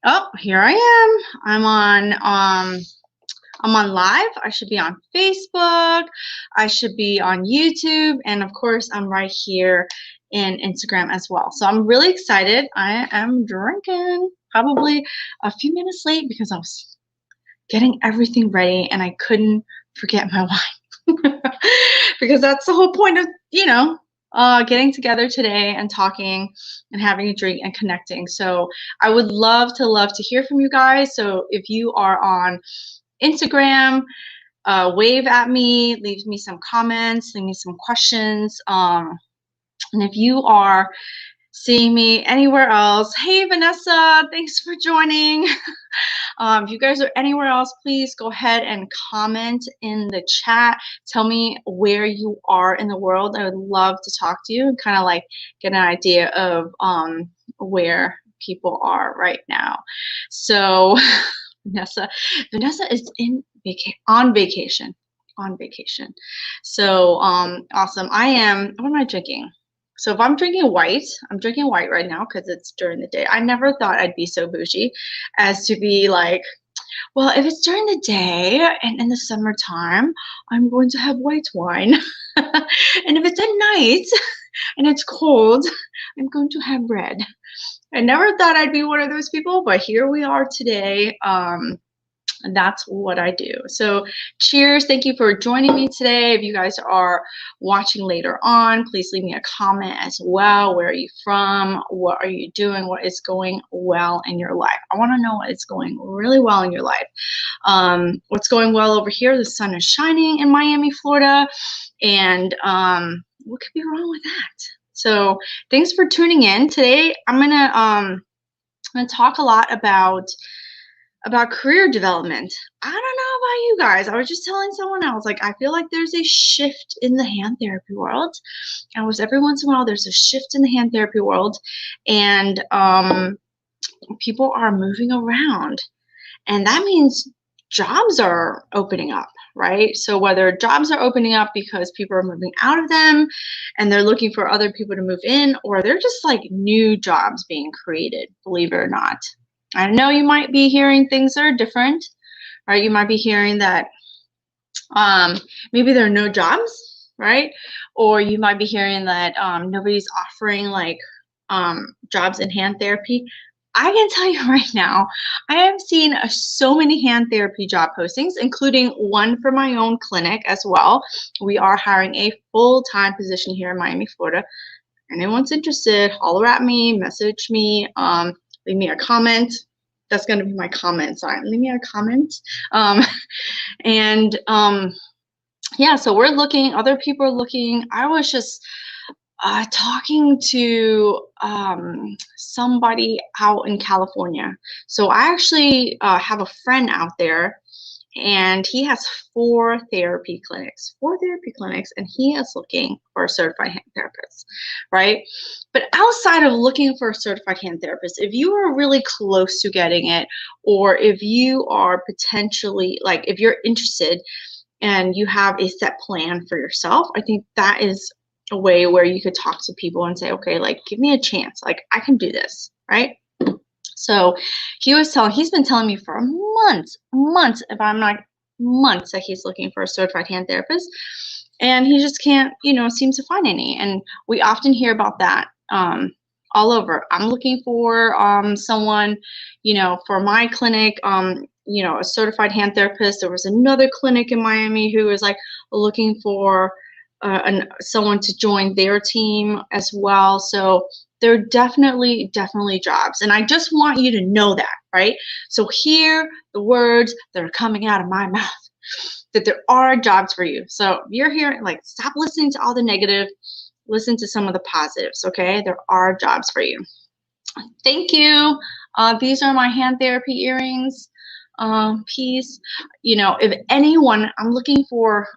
Oh, here I am. I'm on live. I should be on Facebook. I should be on YouTube, and of course, I'm right here in Instagram as well. So I'm really excited. I am drinking, probably a few minutes late because I was getting everything ready and I couldn't forget my wine. Because that's the whole point of, getting together today and talking and having a drink and connecting. So I would love to hear from you guys. So if you are on Instagram, wave at me, leave me some comments, leave me some questions. And if you are seeing me anywhere else, hey Vanessa, thanks for joining. If you guys are anywhere else, please go ahead and comment in the chat. Tell me where you are in the world. I would love to talk to you and kind of like get an idea of where people are right now. So Vanessa is on vacation. So awesome. What am I drinking? So if I'm drinking white right now because it's during the day. I never thought I'd be so bougie as to be like, well, if it's during the day and in the summertime, I'm going to have white wine. And if it's at night and it's cold, I'm going to have red. I never thought I'd be one of those people, but here we are today. And that's what I do. So cheers. Thank you for joining me today. If you guys are watching later on, please leave me a comment as well. Where are you from? What are you doing? What is going well in your life? I want to know what is going really well in your life. What's going well over here? The sun is shining in Miami, Florida. And what could be wrong with that? So thanks for tuning in. Today, I'm gonna talk a lot about career development. I don't know about you guys. I was just telling someone else, like, I feel like there's a shift in the hand therapy world. And every once in a while, there's a shift in the hand therapy world, and people are moving around. And that means jobs are opening up, right? So whether jobs are opening up because people are moving out of them and they're looking for other people to move in, or they're just like new jobs being created, believe it or not. I know you might be hearing things that are different, right? You might be hearing that maybe there are no jobs, right? Or you might be hearing that nobody's offering like jobs in hand therapy. I can tell you right now, I have seen so many hand therapy job postings, including one for my own clinic as well. We are hiring a full-time position here in Miami, Florida. Anyone's interested, holler at me, message me, leave me a comment. That's going to be my comment sign. Leave me a comment. Yeah, so we're looking, other people are looking. I was just talking to somebody out in California. So I actually have a friend out there, and he has 4 therapy clinics, and he is looking for a certified hand therapist, right? But outside of looking for a certified hand therapist, if you are really close to getting it, or if you are potentially, like, if you're interested and you have a set plan for yourself, I think that is a way where you could talk to people and say, okay, like, give me a chance, like, I can do this, right? So he's been telling me for months, if I'm not months, that he's looking for a certified hand therapist, and he just can't, seem to find any. And we often hear about that all over. I'm looking for someone, for my clinic, a certified hand therapist. There was another clinic in Miami who was like looking for someone to join their team as well. So there are definitely jobs. And I just want you to know that, right? So hear the words that are coming out of my mouth, that there are jobs for you. So if you're hearing, like, stop listening to all the negative, listen to some of the positives, okay? There are jobs for you. Thank you. These are my hand therapy earrings. Piece. If anyone, I'm looking for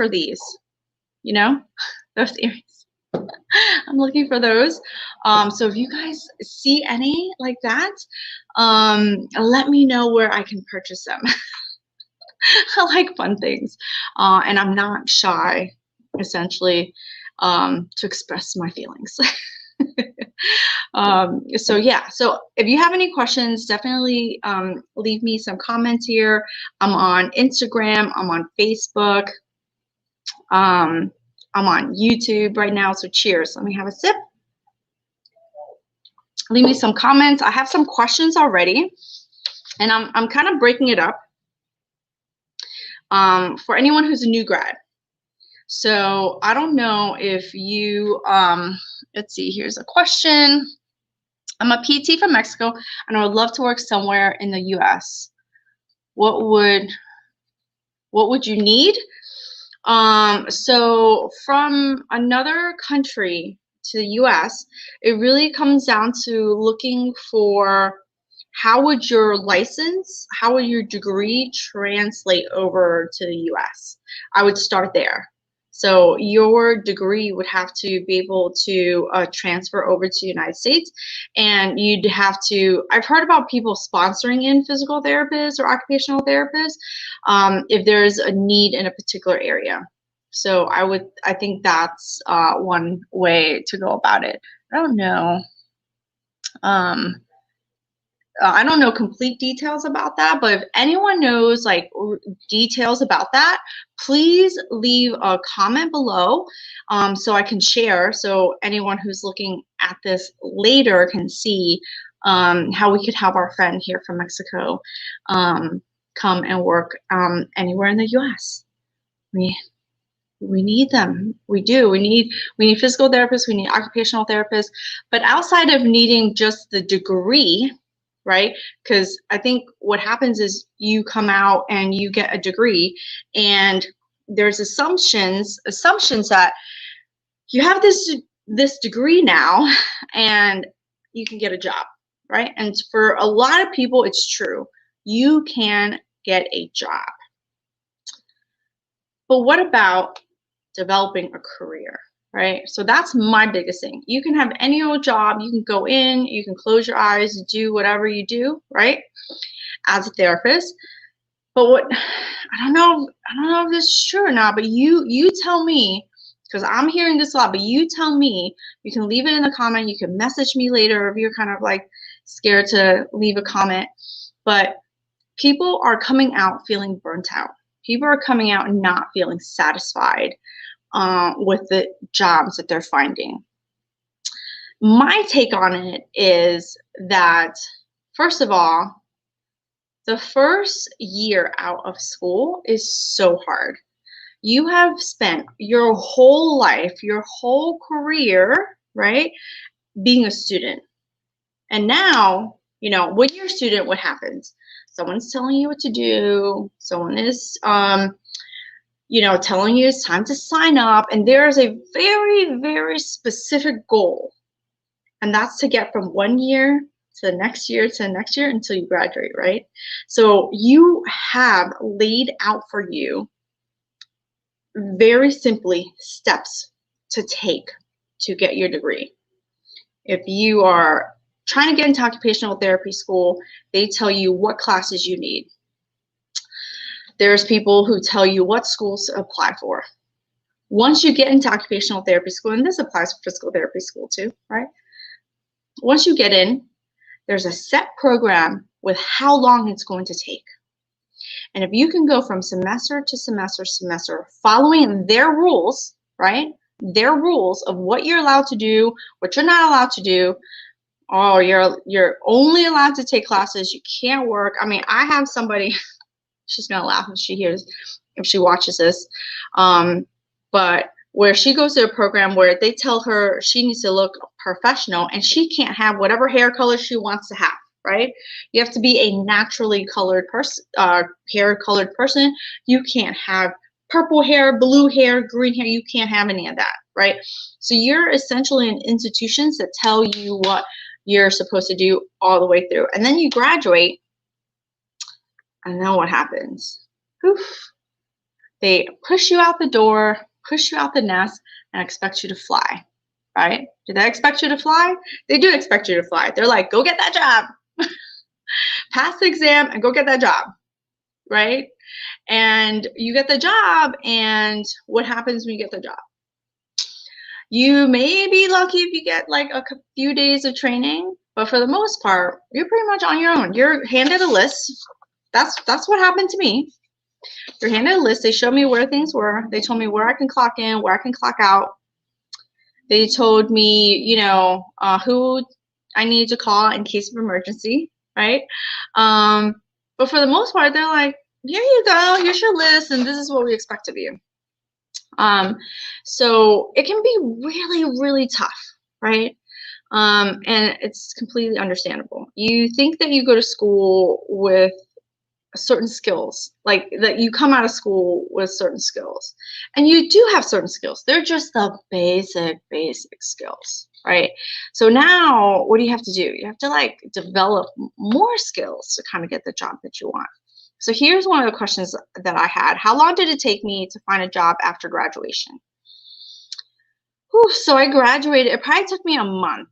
these, those earrings. I'm looking for those. So if you guys see any like that, let me know where I can purchase them. I like fun things, and I'm not shy, essentially, to express my feelings. So yeah, so if you have any questions, definitely leave me some comments here. I'm on Instagram, I'm on Facebook, I'm on YouTube right now, so cheers. Let me have a sip. Leave me some comments. I have some questions already, and I'm kind of breaking it up for anyone who's a new grad. So I don't know if you, let's see, here's a question. I'm a PT from Mexico, and I would love to work somewhere in the US. What would you need? So from another country to the US, it really comes down to looking for how would your license, how would your degree translate over to the US? I would start there. So your degree would have to be able to transfer over to the United States, and you'd have to, I've heard about people sponsoring in physical therapists or occupational therapists if there's a need in a particular area. So I think that's one way to go about it. I don't know. I don't know complete details about that, but if anyone knows like details about that, please leave a comment below so I can share, so anyone who's looking at this later can see how we could have our friend here from Mexico come and work anywhere in the US. We need them. We do. We need physical therapists, we need occupational therapists, but outside of needing just the degree, right? Because I think what happens is you come out and you get a degree, and there's assumptions that you have this degree now and you can get a job, right? And for a lot of people, it's true. You can get a job. But what about developing a career, right? So that's my biggest thing. You can have any old job, you can go in, you can close your eyes, do whatever you do, right? As a therapist. But what I don't know if this is true or not, but you tell me, because I'm hearing this a lot, but you tell me. You can leave it in the comment, you can message me later if you're kind of like scared to leave a comment. But people are coming out feeling burnt out. People are coming out not feeling satisfied with the jobs that they're finding. My take on it is that, first of all, the first year out of school is so hard. You have spent your whole life, your whole career, right, being a student. And now, you know, when you're a student, what happens? Someone's telling you what to do. Someone is, you know, telling you it's time to sign up. And there's a very, very specific goal. And that's to get from 1 year to the next year to the next year until you graduate, right? So you have laid out for you very simply steps to take to get your degree. If you are trying to get into occupational therapy school, they tell you what classes you need. There's people who tell you what schools to apply for. Once you get into occupational therapy school, and this applies for physical therapy school too, right? Once you get in, there's a set program with how long it's going to take. And if you can go from semester to semester following their rules, right? Their rules of what you're allowed to do, what you're not allowed to do. Oh, you're only allowed to take classes. You can't work. I mean, I have somebody, she's gonna laugh if she watches this. But where she goes to a program where they tell her she needs to look professional and she can't have whatever hair color she wants to have, right? You have to be a naturally colored person, hair colored person. You can't have purple hair, blue hair, green hair. You can't have any of that, right? So you're essentially in institutions that tell you what you're supposed to do all the way through. And then you graduate, and then what happens? Poof. They push you out the door, push you out the nest, and expect you to fly, right? Do they expect you to fly? They do expect you to fly. They're like, go get that job. Pass the exam and go get that job, right? And you get the job, and what happens when you get the job? You may be lucky if you get like a few days of training, but for the most part, you're pretty much on your own. You're handed a list. That's what happened to me. You're handed a list. They showed me where things were. They told me where I can clock in, where I can clock out. They told me, who I needed to call in case of emergency, right? But for the most part, they're like, here you go, here's your list, and this is what we expect of you. So it can be really, really tough, right? And it's completely understandable. You think that you go to school with certain skills, like that you come out of school with certain skills, and you do have certain skills. They're just the basic skills, right? So now what do you have to do? You have to like develop more skills to kind of get the job that you want. So here's one of the questions that I had. How long did it take me to find a job after graduation? Whew, so I graduated, it probably took me a month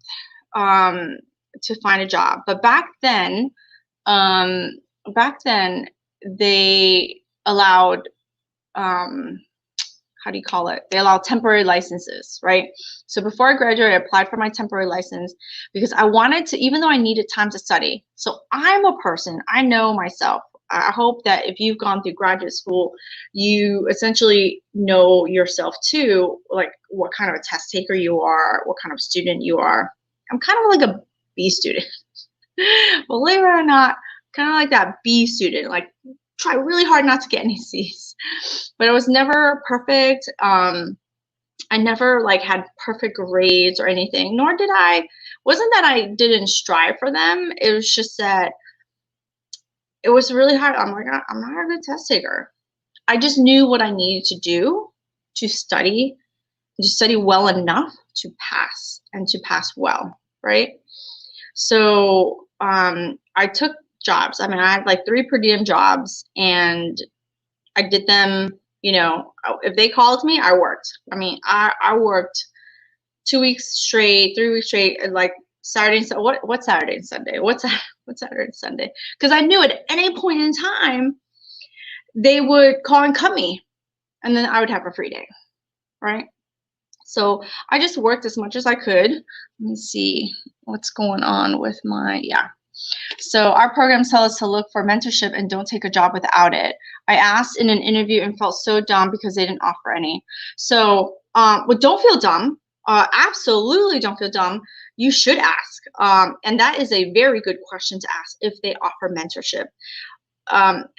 to find a job. But back then they allowed, how do you call it? They allowed temporary licenses, right? So before I graduated, I applied for my temporary license because I wanted to, even though I needed time to study. So I'm a person, I know myself. I hope that if you've gone through graduate school, you essentially know yourself too, like what kind of a test taker you are, what kind of student you are. I'm kind of like a B student. Believe it or not, kind of like that B student, like try really hard not to get any C's. But I was never perfect. I never like had perfect grades or anything, nor did I, wasn't that I didn't strive for them. It was just that it was really hard. I'm like, I'm not a good test taker. I just knew what I needed to do to study well enough to pass and to pass well, right? So I took jobs. I mean, I had like 3 per diem jobs, and I did them, if they called me, I worked. I mean, I worked 2 weeks straight, 3 weeks straight, and like Saturday, what Saturday and Sunday? What's Saturday and Sunday? Because I knew at any point in time, they would call and cut me, and then I would have a free day, right? So I just worked as much as I could. Let me see what's going on with my, yeah. So our programs tell us to look for mentorship and don't take a job without it. I asked in an interview and felt so dumb because they didn't offer any. So, well, don't feel dumb. Absolutely don't feel dumb. You should ask. And that is a very good question to ask if they offer mentorship.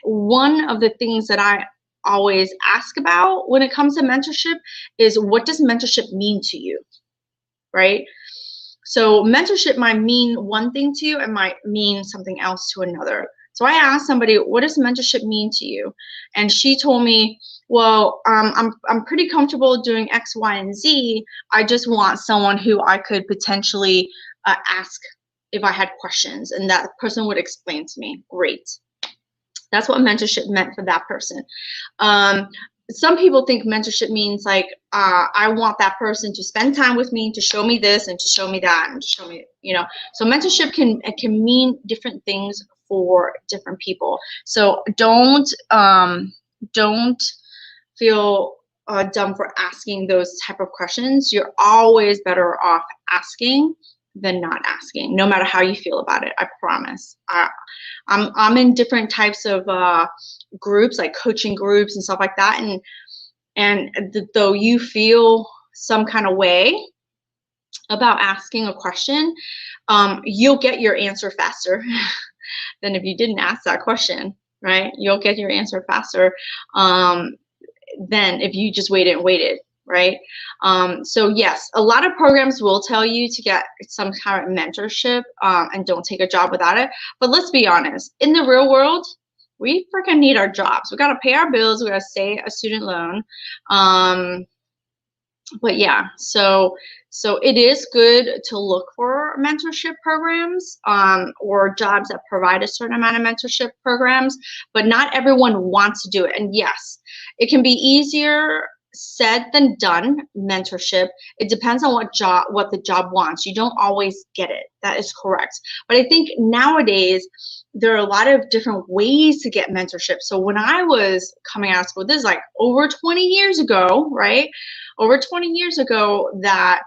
One of the things that I always ask about when it comes to mentorship is, what does mentorship mean to you, right? So mentorship might mean one thing to you and might mean something else to another. So I asked somebody, what does mentorship mean to you? And she told me, well, I'm pretty comfortable doing X, Y, and Z. I just want someone who I could potentially ask if I had questions, and that person would explain to me. Great. That's what mentorship meant for that person. Some people think mentorship means like, I want that person to spend time with me, to show me this and to show me that and to show me, so mentorship can mean different things for different people. So don't feel dumb for asking those type of questions. You're always better off asking than not asking, no matter how you feel about it. I promise. I'm in different types of groups, like coaching groups and stuff like that, and though you feel some kind of way about asking a question, you'll get your answer faster than if you didn't ask that question, right? You'll get your answer faster than if you just waited, right? So yes, a lot of programs will tell you to get some kind of mentorship and don't take a job without it. But let's be honest, in the real world, we freaking need our jobs. We got to pay our bills. We got to stay a student loan. But yeah, so it is good to look for mentorship programs or jobs that provide a certain amount of mentorship programs, but not everyone wants to do it. And yes, it can be easier said than done mentorship. It depends on what the job wants. You don't always get it. That is correct. But I think nowadays there are a lot of different ways to get mentorship. So when I was coming out of school, this is like over 20 years ago, right? Over 20 years ago that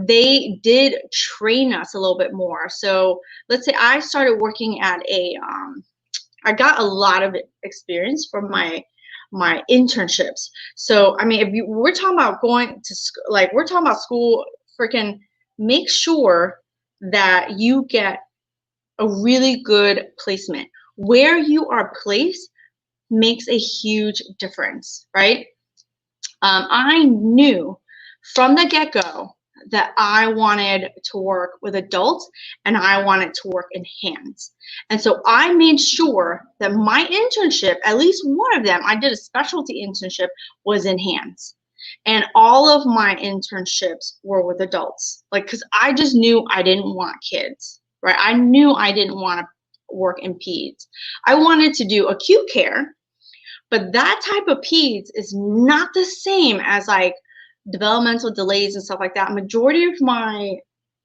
they did train us a little bit more. So let's say I started working at I got a lot of experience from my internships. So I mean, we're talking about going to school, like we're talking about school, freaking make sure that you get a really good placement. Where you are placed makes a huge difference, right? I knew from the get-go that I wanted to work with adults and I wanted to work in hands. And so I made sure that my internship, at least one of them, I did a specialty internship, was in hands. And all of my internships were with adults, like, because I just knew I didn't want kids, right? I knew I didn't want to work in peds. I wanted to do acute care, but that type of peds is not the same as like developmental delays and stuff like that. Majority of my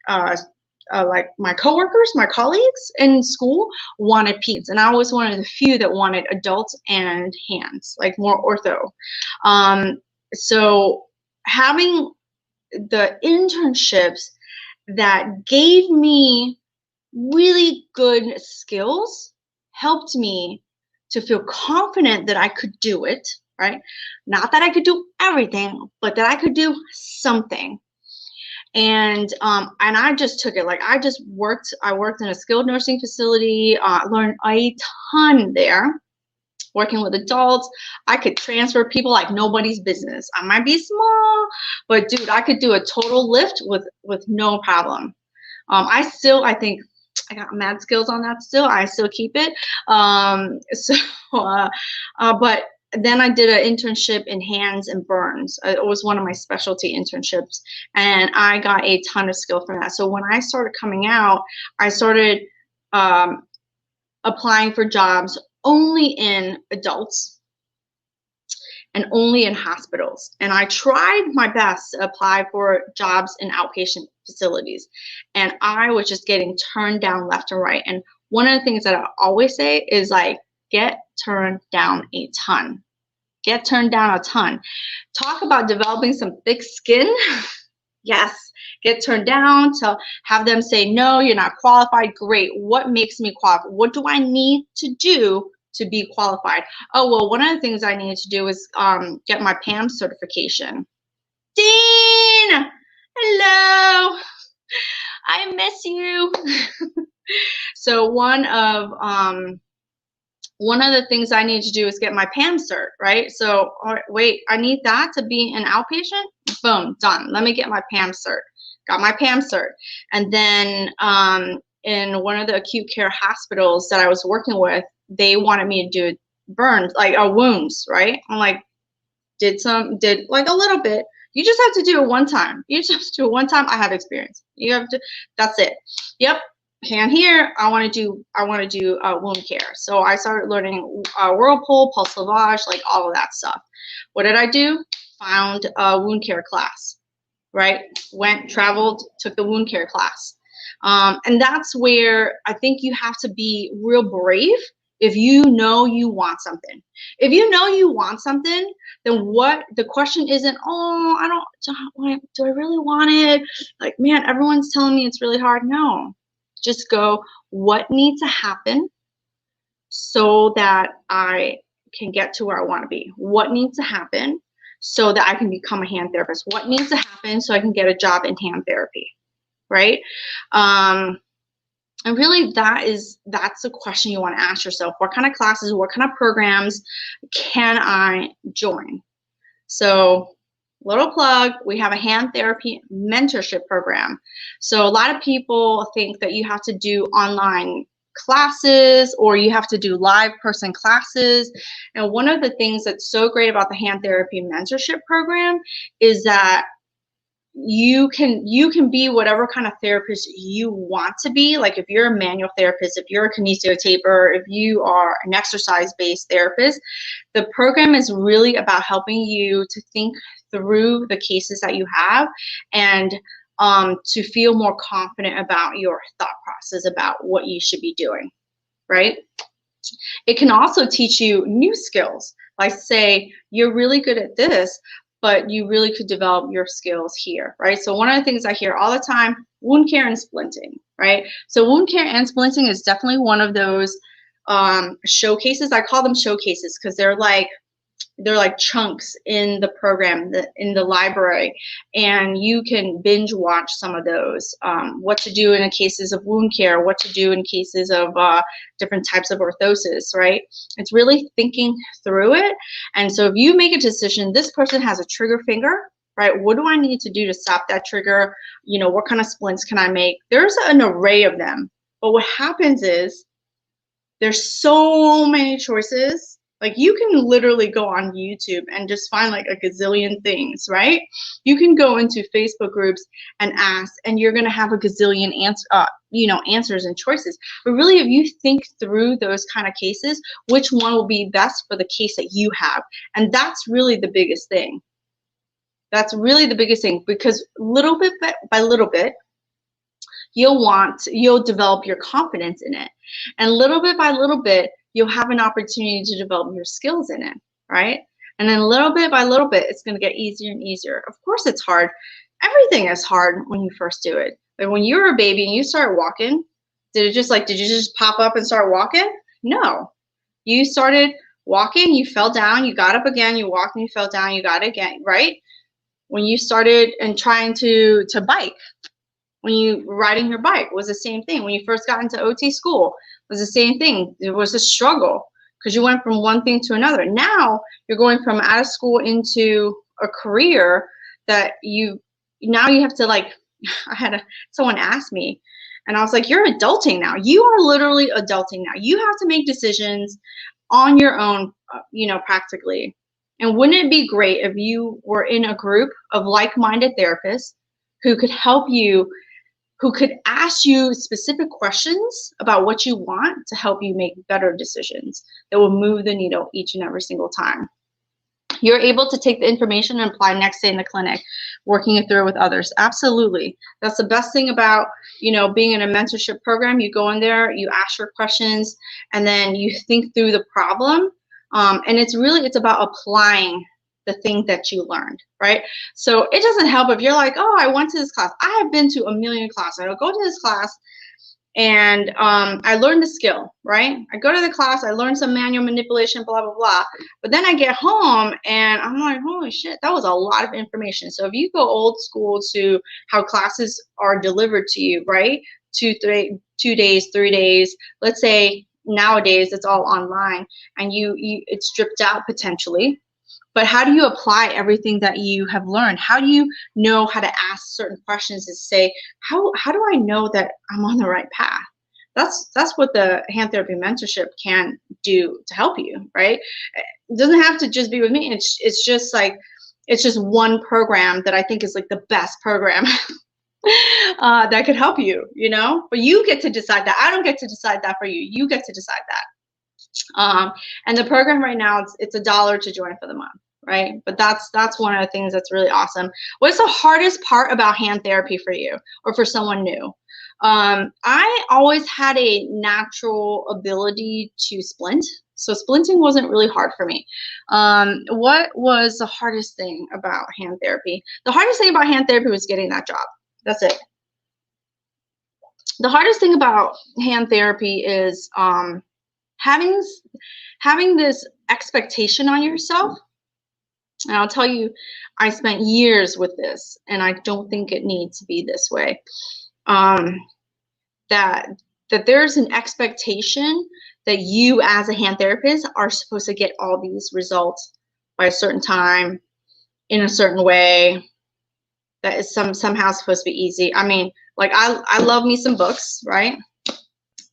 like my coworkers, my colleagues in school wanted peds, and I was one of the few that wanted adults and hands, like more ortho. So having the internships that gave me really good skills helped me to feel confident that I could do it, right? Not that I could do everything, but that I could do something. And I just took it. Like I worked in a skilled nursing facility, learned a ton there, working with adults. I could transfer people like nobody's business. I might be small, but dude, I could do a total lift with no problem. I think I got mad skills on that still. I still keep it. But then I did an internship in hands and burns. It was one of my specialty internships, and I got a ton of skill from that. So when I started coming out, I started applying for jobs only in adults and only in hospitals. And I tried my best to apply for jobs in outpatient facilities, and I was just getting turned down left and right. And one of the things that I always say is like, get turned down a ton. Get turned down a ton. Talk about developing some thick skin. Yes, get turned down, to have them say, no, you're not qualified. Great. What makes me qualified? What do I need to do to be qualified? Oh, well, one of the things I needed to do is get my PAM certification. Dean, hello. I miss you. So one of the things I need to do is get my PAM cert, right? So, all right, wait, I need that to be an outpatient? Boom, done. Let me get my PAM cert. Got my PAM cert. And then in one of the acute care hospitals that I was working with, they wanted me to do burns, like wounds, right? I'm like, did like a little bit. You just have to do it one time. You just have to do it one time. I have experience. You have to, that's it. Yep. Hand here, I want to do wound care. So I started learning Whirlpool, pulse lavage, like all of that stuff. What did I do? Found a wound care class, right? Traveled, took the wound care class. And that's where I think you have to be real brave if you know you want something. If you know you want something, then the question isn't, oh, do I really want it? Like, man, everyone's telling me it's really hard. No. Just go, what needs to happen so that I can get to where I want to be? What needs to happen so that I can become a hand therapist? What needs to happen so I can get a job in hand therapy, right? And really that's the question you want to ask yourself. What kind of classes, what kind of programs can I join? So, little plug, we have a hand therapy mentorship program. So a lot of people think that you have to do online classes or you have to do live person classes. And one of the things that's so great about the hand therapy mentorship program is that you can be whatever kind of therapist you want to be. Like if you're a manual therapist, if you're a kinesiotaper, if you are an exercise-based therapist, the program is really about helping you to think through the cases that you have, and to feel more confident about your thought process about what you should be doing, right? It can also teach you new skills. Like say you're really good at this, but you really could develop your skills here, right? So one of the things I hear all the time, wound care and splinting, right? So wound care and splinting is definitely one of those showcases. I call them showcases because they're like chunks in the program, in the library, and you can binge watch some of those. What to do in cases of wound care, what to do in cases of different types of orthosis, right? It's really thinking through it. And so if you make a decision, this person has a trigger finger, right? What do I need to do to stop that trigger? You know, what kind of splints can I make? There's an array of them. But what happens is there's so many choices. Like you can literally go on YouTube and just find like a gazillion things, right? You can go into Facebook groups and ask, and you're gonna have a gazillion answers and choices. But really, if you think through those kind of cases, which one will be best for the case that you have? And that's really the biggest thing. That's really the biggest thing, because little bit by little bit, you'll develop your confidence in it. And little bit by little bit, you'll have an opportunity to develop your skills in it, right? And then little bit by little bit, it's going to get easier and easier. Of course, it's hard. Everything is hard when you first do it. Like when you were a baby and you started walking, did you just pop up and start walking? No. You started walking, you fell down, you got up again, you walked and you fell down, you got it again, right? When you started and trying to bike, when you were riding your bike, was the same thing. When you first got into OT school, was the same thing. It was a struggle because you went from one thing to another. Now you're going from out of school into a career that now you have to, like, someone asked me, and I was like, you're adulting now. You are literally adulting now. You have to make decisions on your own, practically. And wouldn't it be great if you were in a group of like-minded therapists who could help you, who could ask you specific questions about what you want to help you make better decisions that will move the needle each and every single time. You're able to take the information and apply next day in the clinic, working it through with others. Absolutely. That's the best thing about, being in a mentorship program. You go in there, you ask your questions, and then you think through the problem. And it's about applying the thing that you learned, right? So it doesn't help if you're like, oh, I went to this class. I have been to a million classes. I'll go to this class and I learned the skill, right? I go to the class, I learned some manual manipulation, blah, blah, blah. But then I get home and I'm like, holy shit, that was a lot of information. So if you go old school to how classes are delivered to you, right? 2 days, 3 days, let's say nowadays it's all online and it's stripped out potentially. But how do you apply everything that you have learned? How do you know how to ask certain questions and say, how do I know that I'm on the right path? That's what the hand therapy mentorship can do to help you, right? It doesn't have to just be with me. It's just one program that I think is like the best program that could help you, But you get to decide that. I don't get to decide that for you. You get to decide that. And the program right now, it's $1 to join for the month, right? But that's one of the things that's really awesome. What's the hardest part about hand therapy for you or for someone new? I always had a natural ability to splint. So splinting wasn't really hard for me. What was the hardest thing about hand therapy? The hardest thing about hand therapy was getting that job. That's it. The hardest thing about hand therapy is having this expectation on yourself. And I'll tell you, I spent years with this, and I don't think it needs to be this way. That there's an expectation that you as a hand therapist are supposed to get all these results by a certain time, in a certain way, that is somehow supposed to be easy. I mean, like I love me some books, right?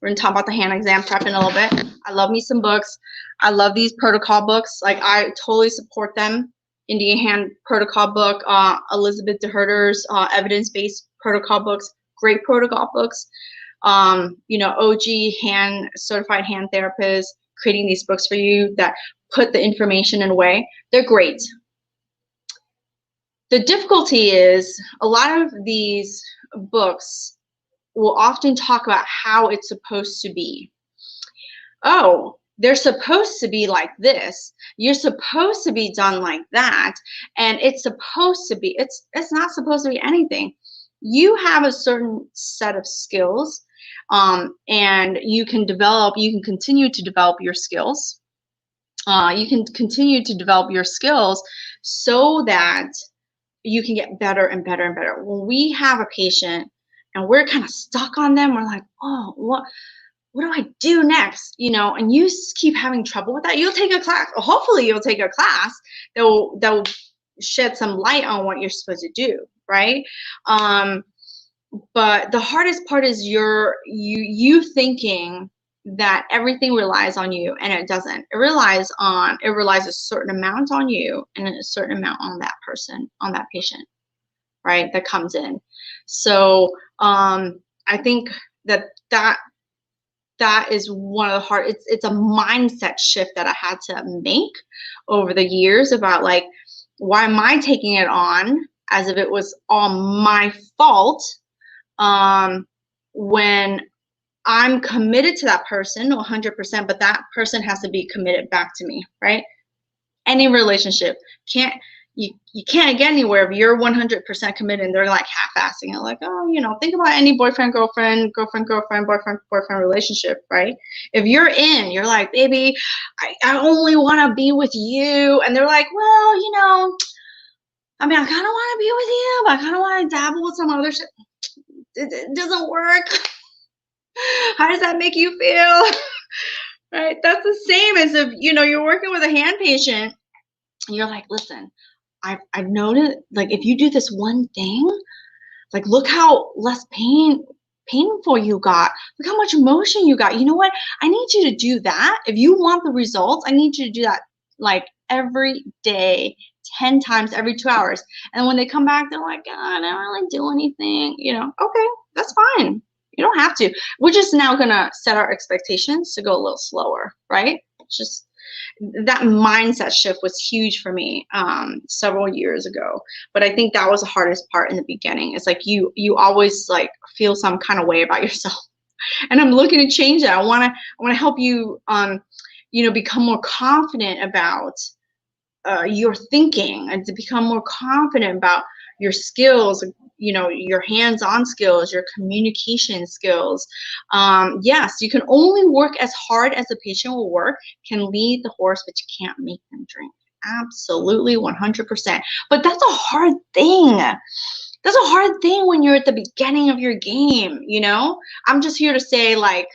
We're gonna talk about the hand exam prep in a little bit. I love me some books. I love these protocol books. Like I totally support them. Indian Hand Protocol book, Elizabeth DeHerter's evidence-based protocol books, great protocol books. You know, OG hand certified hand therapists creating these books for you that put the information in a way. They're great. The difficulty is a lot of these books will often talk about how it's supposed to be. Oh, they're supposed to be like this. You're supposed to be done like that. And it's supposed to be, it's not supposed to be anything. You have a certain set of skills, and you can continue to develop your skills. You can continue to develop your skills so that you can get better and better and better. When we have a patient and we're kind of stuck on them, we're like, oh, what do I do next? You know, and you keep having trouble with that. You'll take a class, hopefully you'll take a class that will shed some light on what you're supposed to do, right? But the hardest part is you thinking that everything relies on you, and it doesn't. It relies a certain amount on you and a certain amount on that person, on that patient, right, that comes in. So I think that is one of the hard, it's a mindset shift that I had to make over the years about, like, why am I taking it on as if it was all my fault, when I'm committed to that person 100%, but that person has to be committed back to me, right? Any relationship you can't get anywhere if you're 100% committed and they're like half-assing it, like, oh, you know, think about any boyfriend, girlfriend, boyfriend relationship, right? If you're you're like, baby, I only want to be with you, and they're like, well, you know, I mean, I kind of want to be with you, but I kind of want to dabble with some other shit. It doesn't work. How does that make you feel? Right? That's the same as if, you know, you're working with a hand patient and you're like, listen, I've noticed, like, if you do this one thing, like, look how less painful you got. Look how much motion you got. You know what? I need you to do that. If you want the results, I need you to do that, like, every day, 10 times every 2 hours. And when they come back, they're like, oh, I don't really do anything. You know, okay, that's fine. You don't have to. We're just now going to set our expectations to go a little slower, right? It's just that mindset shift was huge for me several years ago. But I think that was the hardest part in the beginning. It's like you always, like, feel some kind of way about yourself. And I'm looking to change that. I want to help you, you know, become more confident about your thinking, and to become more confident about your skills, you know, your hands-on skills, your communication skills. Yes, you can only work as hard as the patient will work, can lead the horse, but you can't make them drink. Absolutely, 100%. But that's a hard thing. That's a hard thing when you're at the beginning of your game, you know? I'm just here to say, like,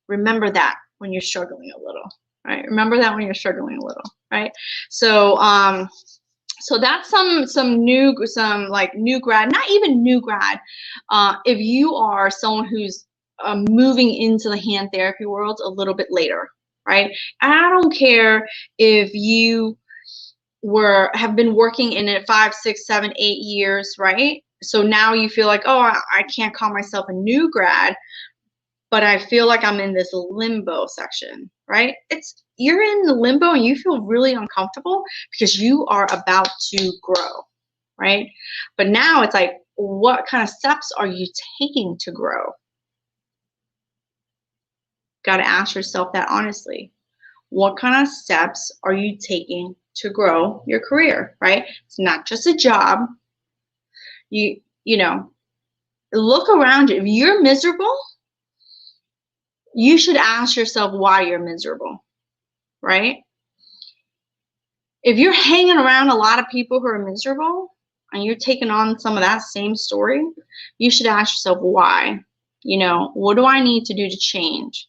remember that when you're struggling a little, right? Remember that when you're struggling a little, right? So, so that's some new grad, not even new grad. If you are someone who's moving into the hand therapy world a little bit later, right? And I don't care if you have been working in it 5, 6, 7, 8 years, right? So now you feel like, oh, I can't call myself a new grad, but I feel like I'm in this limbo section, right? You're in the limbo and you feel really uncomfortable because you are about to grow, right? But now it's like, what kind of steps are you taking to grow? Got to ask yourself that honestly. What kind of steps are you taking to grow your career, right? It's not just a job. You know, look around you. If you're miserable, you should ask yourself why you're miserable, right? If you're hanging around a lot of people who are miserable and you're taking on some of that same story, you should ask yourself why. You know, what do I need to do to change?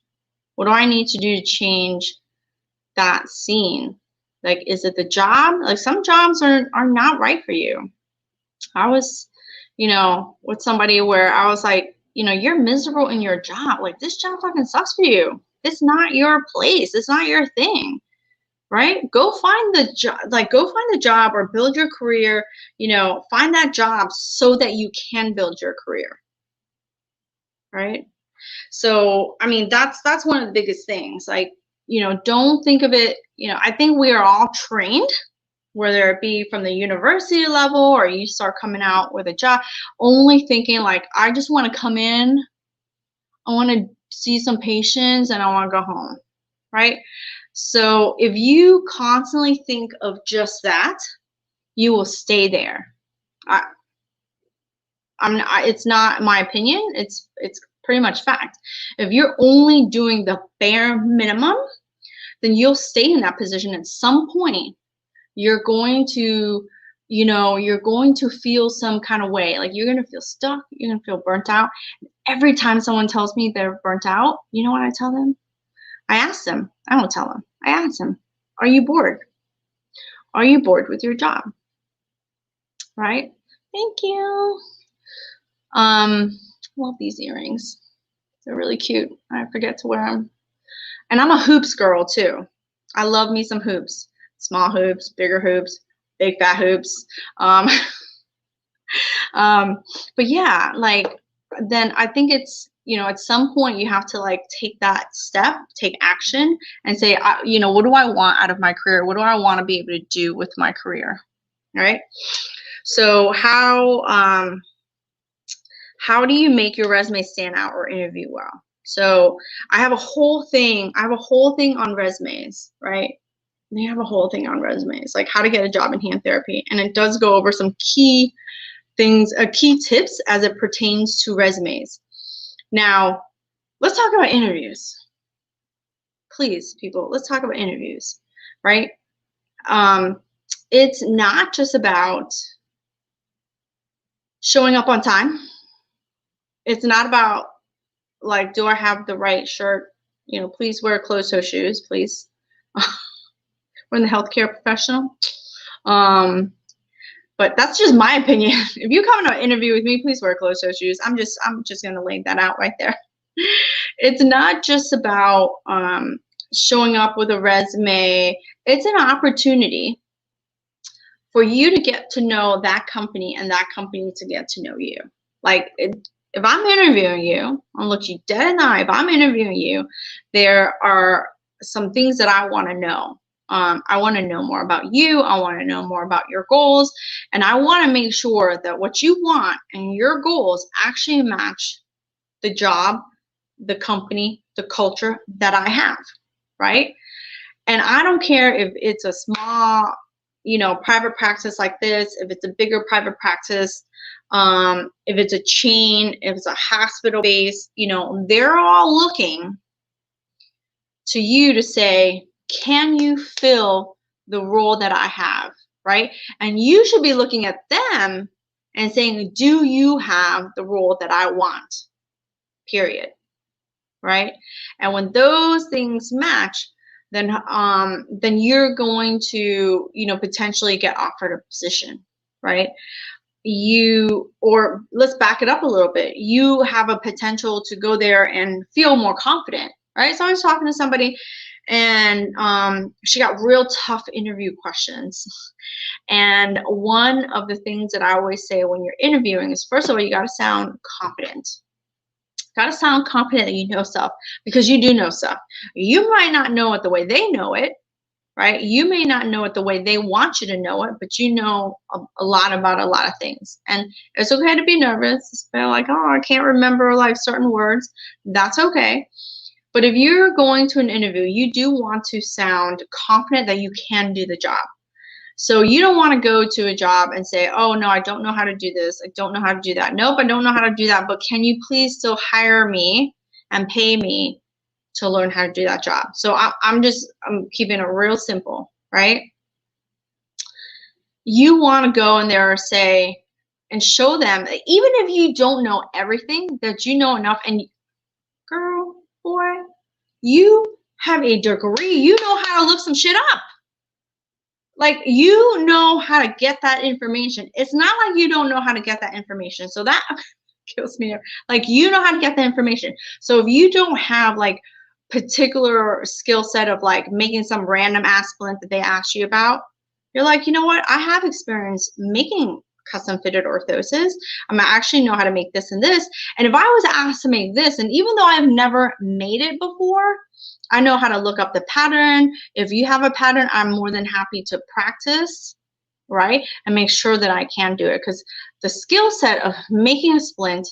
What do I need to do to change that scene? Like, is it the job? Like, some jobs are not right for you. I was, you know, with somebody where I was like, you know, you're miserable in your job. Like, this job fucking sucks for you. It's not your place. It's not your thing. right? Go find the job, like go find the job or build your career, find that job so that you can build your career, right? So, I mean, that's one of the biggest things. Like, don't think of it, I think we are all trained, whether it be from the university level or you start coming out with a job, only thinking like, I just want to come in, I want to see some patients, and I want to go home, right? So if you constantly think of just that, you will stay there. It's not my opinion. It's pretty much fact. If you're only doing the bare minimum, then you'll stay in that position. At some point, you're going to, you're going to feel some kind of way. Like, you're going to feel stuck. You're going to feel burnt out. Every time someone tells me they're burnt out, you know what I tell them? I ask them. I don't tell them. I ask them, are you bored? Are you bored with your job? Right? Thank you. Love these earrings. They're really cute. I forget to wear them. And I'm a hoops girl too. I love me some hoops. Small hoops, bigger hoops, big fat hoops. But yeah, like, then I think it's, at some point you have to like take that step, take action, and say, what do I want out of my career? What do I want to be able to do with my career? Right? So how do you make your resume stand out or interview well? So I have a whole thing on resumes, right? They have a whole thing on resumes, like how to get a job in hand therapy. And it does go over some key things, key tips as it pertains to resumes. Now, let's talk about interviews. Please, people, let's talk about interviews, right? It's not just about showing up on time. It's not about, like, do I have the right shirt? Please wear closed-toe shoes, please. We're in the healthcare professional. But that's just my opinion. If you come to an interview with me, please wear closed-toe shoes. I'm just gonna lay that out right there. It's not just about showing up with a resume. It's an opportunity for you to get to know that company and that company to get to know you. Like, if I'm interviewing you, I'll look you dead in the eye. If I'm interviewing you, there are some things that I want to know. I want to know more about you. I want to know more about your goals. And I want to make sure that what you want and your goals actually match the job, the company, the culture that I have, right? And I don't care if it's a small, private practice like this, if it's a bigger private practice, if it's a chain, if it's a hospital base, they're all looking to you to say, can you fill the role that I have, right? And you should be looking at them and saying, do you have the role that I want, period, right? And when those things match, then you're going to, potentially get offered a position, right? Or let's back it up a little bit. You have a potential to go there and feel more confident, right? So I was talking to somebody, and she got real tough interview questions. And one of the things that I always say when you're interviewing is, first of all, you got to sound confident. Got to sound confident that you know stuff, because you do know stuff. You might not know it the way they know it, right? You may not know it the way they want you to know it, but you know a lot about a lot of things. And it's okay to be nervous. It's like, oh, I can't remember like certain words. That's okay. But if you're going to an interview, you do want to sound confident that you can do the job. So you don't want to go to a job and say, oh, no, I don't know how to do this. I don't know how to do that. Nope, I don't know how to do that. But can you please still hire me and pay me to learn how to do that job? So I'm keeping it real simple, right? You want to go in there and say, and show them, even if you don't know everything, that you know enough. And girl, boy, you have a degree. You know how to look some shit up. Like, you know how to get that information. It's not like you don't know how to get that information. So that kills me. Like, you know how to get the information. So if you don't have like particular skill set of like making some random ass splint that they asked you about, you're like, you know what? I have experience making custom fitted orthoses. I actually know how to make this and this. And if I was asked to make this, and even though I've never made it before, I know how to look up the pattern. If you have a pattern, I'm more than happy to practice, right? And make sure that I can do it, because the skill set of making a splint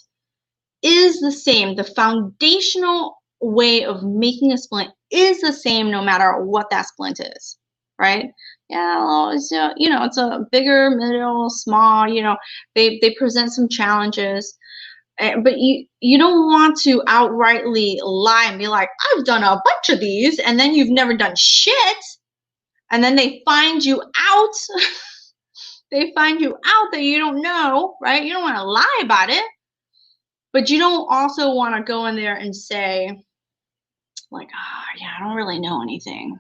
is the same. The foundational way of making a splint is the same no matter what that splint is, right? Yeah, well, it's, you know, it's a bigger, middle, small, you know, they present some challenges. But you don't want to outrightly lie and be like, I've done a bunch of these, and then you've never done shit, and then they find you out. They find you out that you don't know, right? You don't want to lie about it, but you don't also want to go in there and say, like, yeah, I don't really know anything,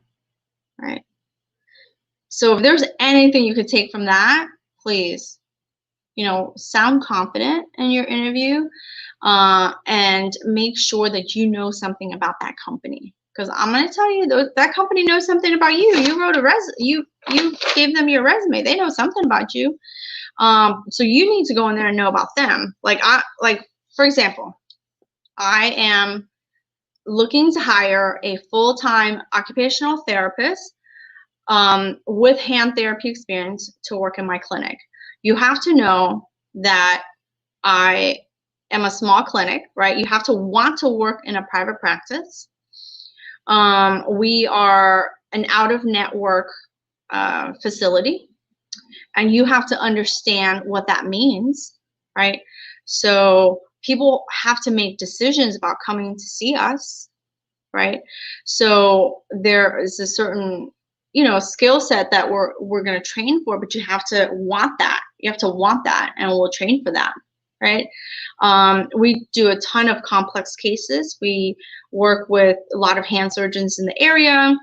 right? So if there's anything you could take from that, please, you know, sound confident in your interview, and make sure that you know something about that company. Because I'm going to tell you, that company knows something about you. You wrote a you gave them your resume. They know something about you. So you need to go in there and know about them. Like, for example, I am looking to hire a full-time occupational therapist with hand therapy experience to work in my clinic. You have to know that I am a small clinic, right? You have to want to work in a private practice. We are an out-of-network facility, and you have to understand what that means, right? So people have to make decisions about coming to see us, right? So there is a certain, you know, skill set that we're going to train for, but you have to want that. You have to want that, and we'll train for that, right? We do a ton of complex cases. We work with a lot of hand surgeons in the area.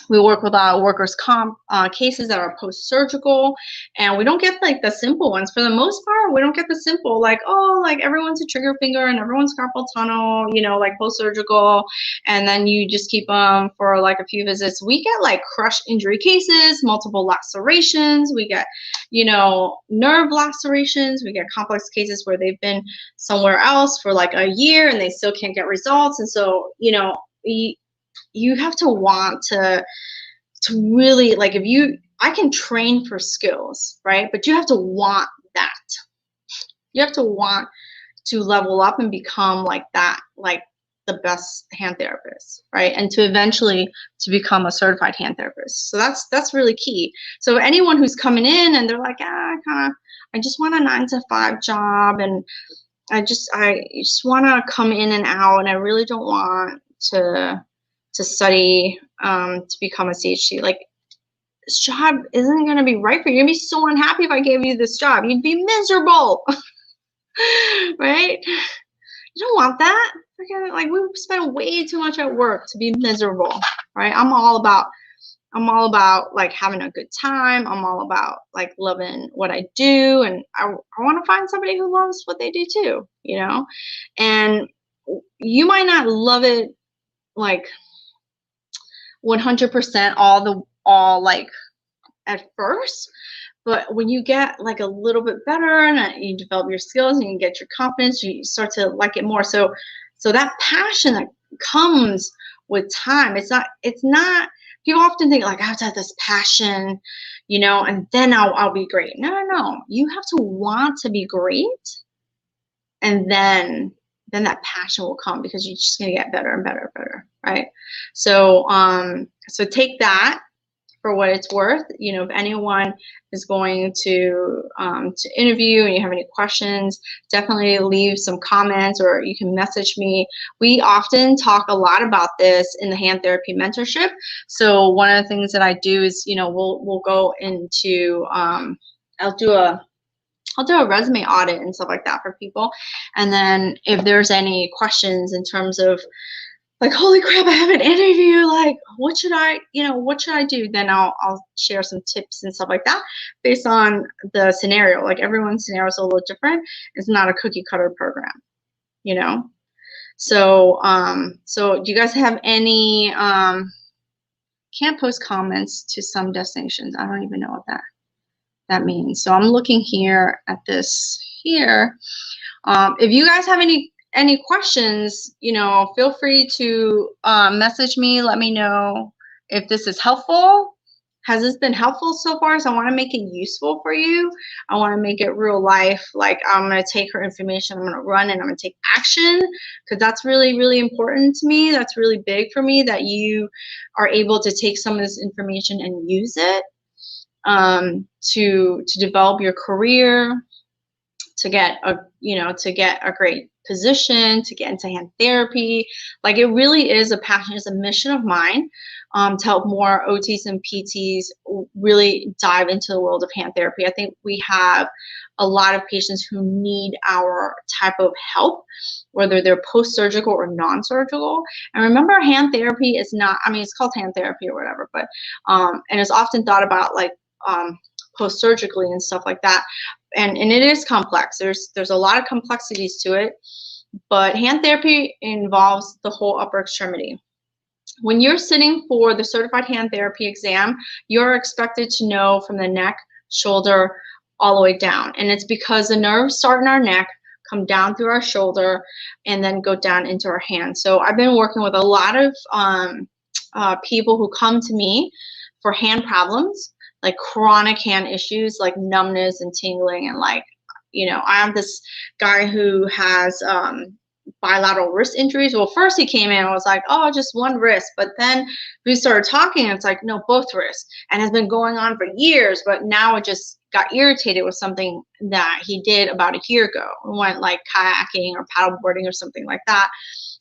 We work with workers' comp cases that are post-surgical, and we don't get like the simple ones. For the most part, we don't get the simple, like, oh, like everyone's a trigger finger and everyone's carpal tunnel, you know, like post-surgical, and then you just keep them for like a few visits. We get like crush injury cases, multiple lacerations. We get, you know, nerve lacerations. We get complex cases where they've been somewhere else for like a year and they still can't get results. And so, you know, you have to want to really, like, I can train for skills, right? But you have to want that. You have to want to level up and become like that, like the best hand therapist, right? And to eventually to become a certified hand therapist. So that's really key. So anyone who's coming in and they're like, I just want a 9-to-5 job, and I just want to come in and out, and I really don't want to study to become a CHC. Like, this job isn't going to be right for you. You're going to be so unhappy if I gave you this job. You'd be miserable, right? You don't want that. Like, we spend way too much at work to be miserable, right? I'm all about like having a good time. I'm all about like loving what I do, and I want to find somebody who loves what they do too, you know? And you might not love it like 100% all like at first, but when you get like a little bit better and you develop your skills and you get your confidence, you start to like it more. So that passion that comes with time, it's not people often think like, I have to have this passion, you know, and then I'll be great. No, you have to want to be great, and then that passion will come, because you're just going to get better and better and better, right? So so take that for what it's worth. You know, if anyone is going to interview and you have any questions, definitely leave some comments, or you can message me. We often talk a lot about this in the hand therapy mentorship. So one of the things that I do is, you know, we'll go into I'll do a resume audit and stuff like that for people. And then if there's any questions in terms of like, holy crap, I have an interview, like, what should I do? Then I'll share some tips and stuff like that based on the scenario. Like, everyone's scenario is a little different. It's not a cookie cutter program, you know? So, so do you guys have any, can't post comments to some destinations. I don't even know what that means. So I'm looking here at this here. If you guys have any questions, you know, feel free to message me. Let me know if this is helpful. Has this been helpful so far? So I want to make it useful for you. I want to make it real life. Like, I'm going to take her information, I'm going to run, and I'm going to take action, because that's really, really important to me. That's really big for me, that you are able to take some of this information and use it to develop your career, to get a, you know, to get a great position, to get into hand therapy. Like, it really is a passion, it's a mission of mine, to help more OTs and PTs really dive into the world of hand therapy. I think we have a lot of patients who need our type of help, whether they're post-surgical or non-surgical. And remember, hand therapy is not, I mean, it's called hand therapy or whatever, but and it's often thought about like post-surgically and stuff like that. And it is complex. There's a lot of complexities to it, but hand therapy involves the whole upper extremity. When you're sitting for the certified hand therapy exam, you're expected to know from the neck, shoulder, all the way down. And it's because the nerves start in our neck, come down through our shoulder, and then go down into our hand. So I've been working with a lot of people who come to me for hand problems, like chronic hand issues, like numbness and tingling, and like, you know, I have this guy who has bilateral wrist injuries. Well, first he came in and was like, oh, just one wrist, but then we started talking and it's like, no, both wrists, and has been going on for years, but now it just got irritated with something that he did about a year ago. We went like kayaking or paddleboarding or something like that,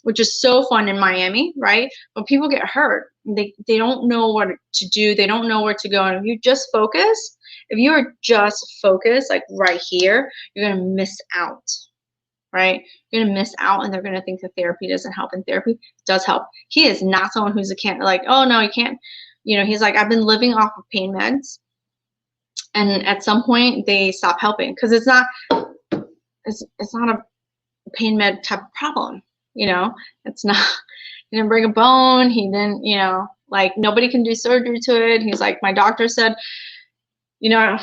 which is so fun in Miami, right? But people get hurt. They don't know what to do. They don't know where to go. And if you just focus, if you are just focused, like right here, you're going to miss out, right? You're going to miss out, and they're going to think that therapy doesn't help, and therapy does help. He is not someone who's like, oh, no, you can't. You know, he's like, I've been living off of pain meds, and at some point they stop helping, because it's not a pain med type of problem. You know, it's not, he didn't break a bone. He didn't, you know, like, nobody can do surgery to it. He's like, my doctor said, you know,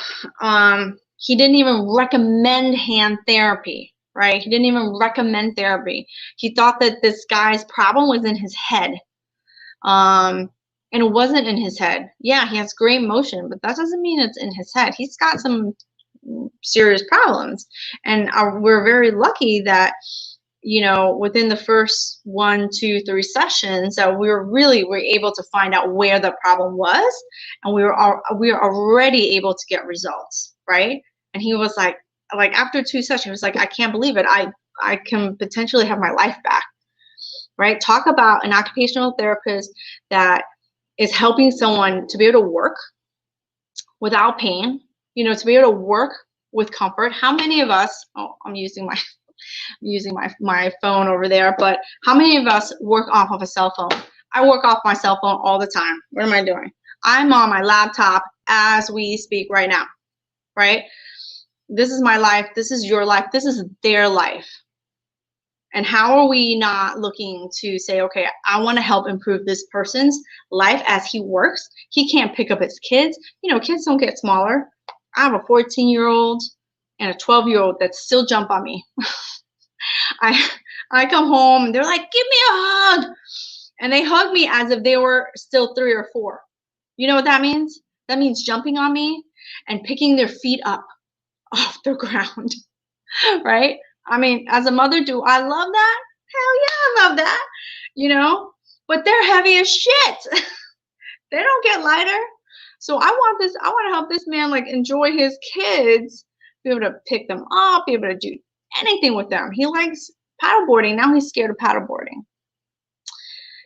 he didn't even recommend hand therapy, right? He didn't even recommend therapy. He thought that this guy's problem was in his head. And it wasn't in his head. Yeah, he has great motion, but that doesn't mean it's in his head. He's got some serious problems. And we're very lucky that, you know, within the first 1, 2, 3 sessions, that we were able to find out where the problem was, and we were already able to get results, right? And he was like after 2 sessions, he was like, I can't believe it. I can potentially have my life back, right? Talk about an occupational therapist that is helping someone to be able to work without pain, you know, to be able to work with comfort. How many of us, oh, I'm using my phone over there, but how many of us work off of a cell phone? I work off my cell phone all the time. What am I doing? I'm on my laptop as we speak right now, right? This is my life. This is your life. This is their life. And how are we not looking to say, okay, I want to help improve this person's life as he works? He can't pick up his kids. You know, kids don't get smaller. I have a 14-year-old and a 12-year-old that still jump on me. I come home and they're like, give me a hug. And they hug me as if they were still 3 or 4. You know what that means? That means jumping on me and picking their feet up off the ground, right? I mean, as a mother, do I love that? Hell yeah, I love that, you know? But they're heavy as shit. They don't get lighter. So I want to help this man, like, enjoy his kids, be able to pick them up, be able to do anything with them. He likes paddleboarding. Now he's scared of paddleboarding.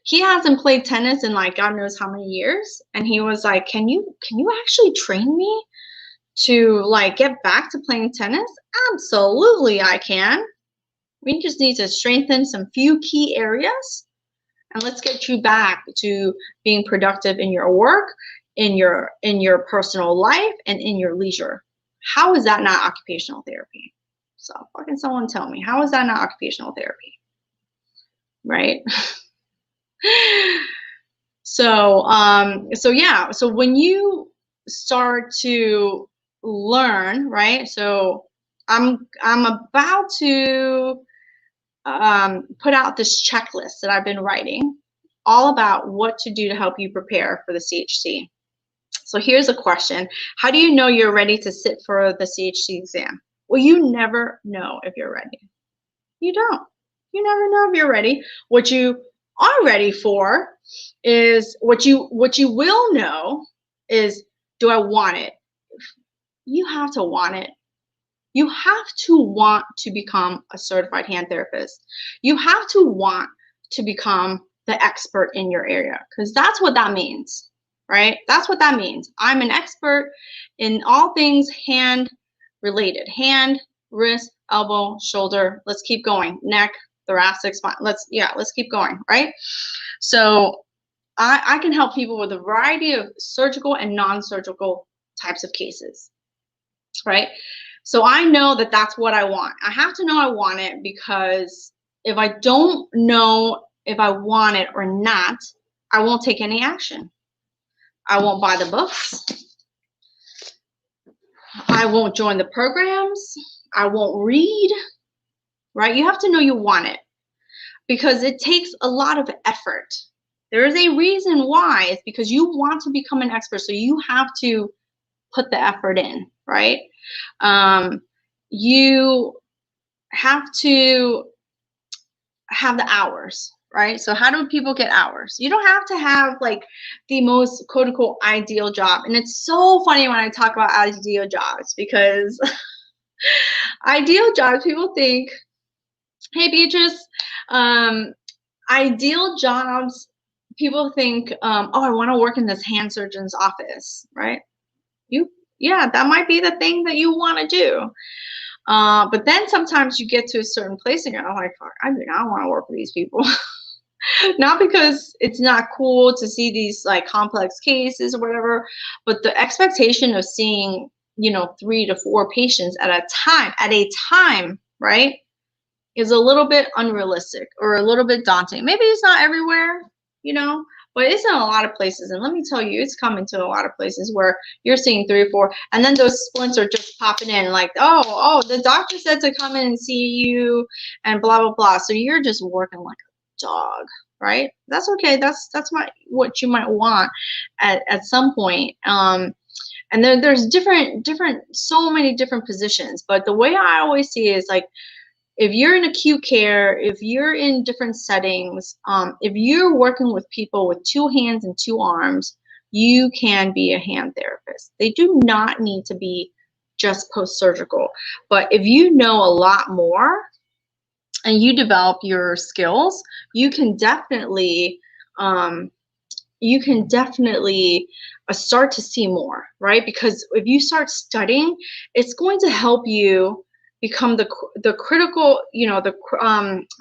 He hasn't played tennis in like God knows how many years. And he was like, can you actually train me to like get back to playing tennis? Absolutely, I can. We just need to strengthen some few key areas, and let's get you back to being productive in your work, in your personal life, and in your leisure. How is that not occupational therapy? So fucking someone tell me, how is that not occupational therapy? right? So yeah, so when you start to learn, right? So I'm about to put out this checklist that I've been writing, all about what to do to help you prepare for the CHC. So here's a question: how do you know you're ready to sit for the CHC exam? Well, you never know if you're ready. You don't. You never know if you're ready. What you are ready for is what you will know is, do I want it? You have to want it. You have to want to become a certified hand therapist. You have to want to become the expert in your area, because that's what that means, right? That's what that means. I'm an expert in all things hand related: hand, wrist, elbow, shoulder. Let's keep going. Neck, thoracic, spine. Let's keep going, right? So I can help people with a variety of surgical and non-surgical types of cases, right? So I know that that's what I want. I have to know I want it, because if I don't know if I want it or not, I won't take any action. I won't buy the books. I won't join the programs. I won't read, right? You have to know you want it, because it takes a lot of effort. There is a reason why. It's because you want to become an expert, so you have to put the effort in, right? You have to have the hours, right? So how do people get hours? You don't have to have like the most quote unquote ideal job. And it's so funny when I talk about ideal jobs, because ideal jobs, people think, hey Beatrice, ideal jobs, people think, oh, I want to work in this hand surgeon's office, right? Yeah, that might be the thing that you want to do. But then sometimes you get to a certain place and you're like, fuck, I do not want to work with these people. Not because it's not cool to see these like complex cases or whatever, but the expectation of seeing, 3 to 4 patients at a time, right, is a little bit unrealistic or a little bit daunting. Maybe it's not everywhere, but it's in a lot of places. And let me tell you, it's coming to a lot of places where you're seeing 3 or 4, and then those splints are just popping in like, oh, the doctor said to come in and see you and blah, blah, blah. So you're just working like a dog, right? That's okay. That's what you might want at some point. And there's different, so many different positions. But the way I always see it is like, if you're in acute care, if you're in different settings, if you're working with people with 2 hands and 2 arms, you can be a hand therapist. They do not need to be just post-surgical. But if you know a lot more and you develop your skills, you can definitely start to see more, right? Because if you start studying, it's going to help you become the critical,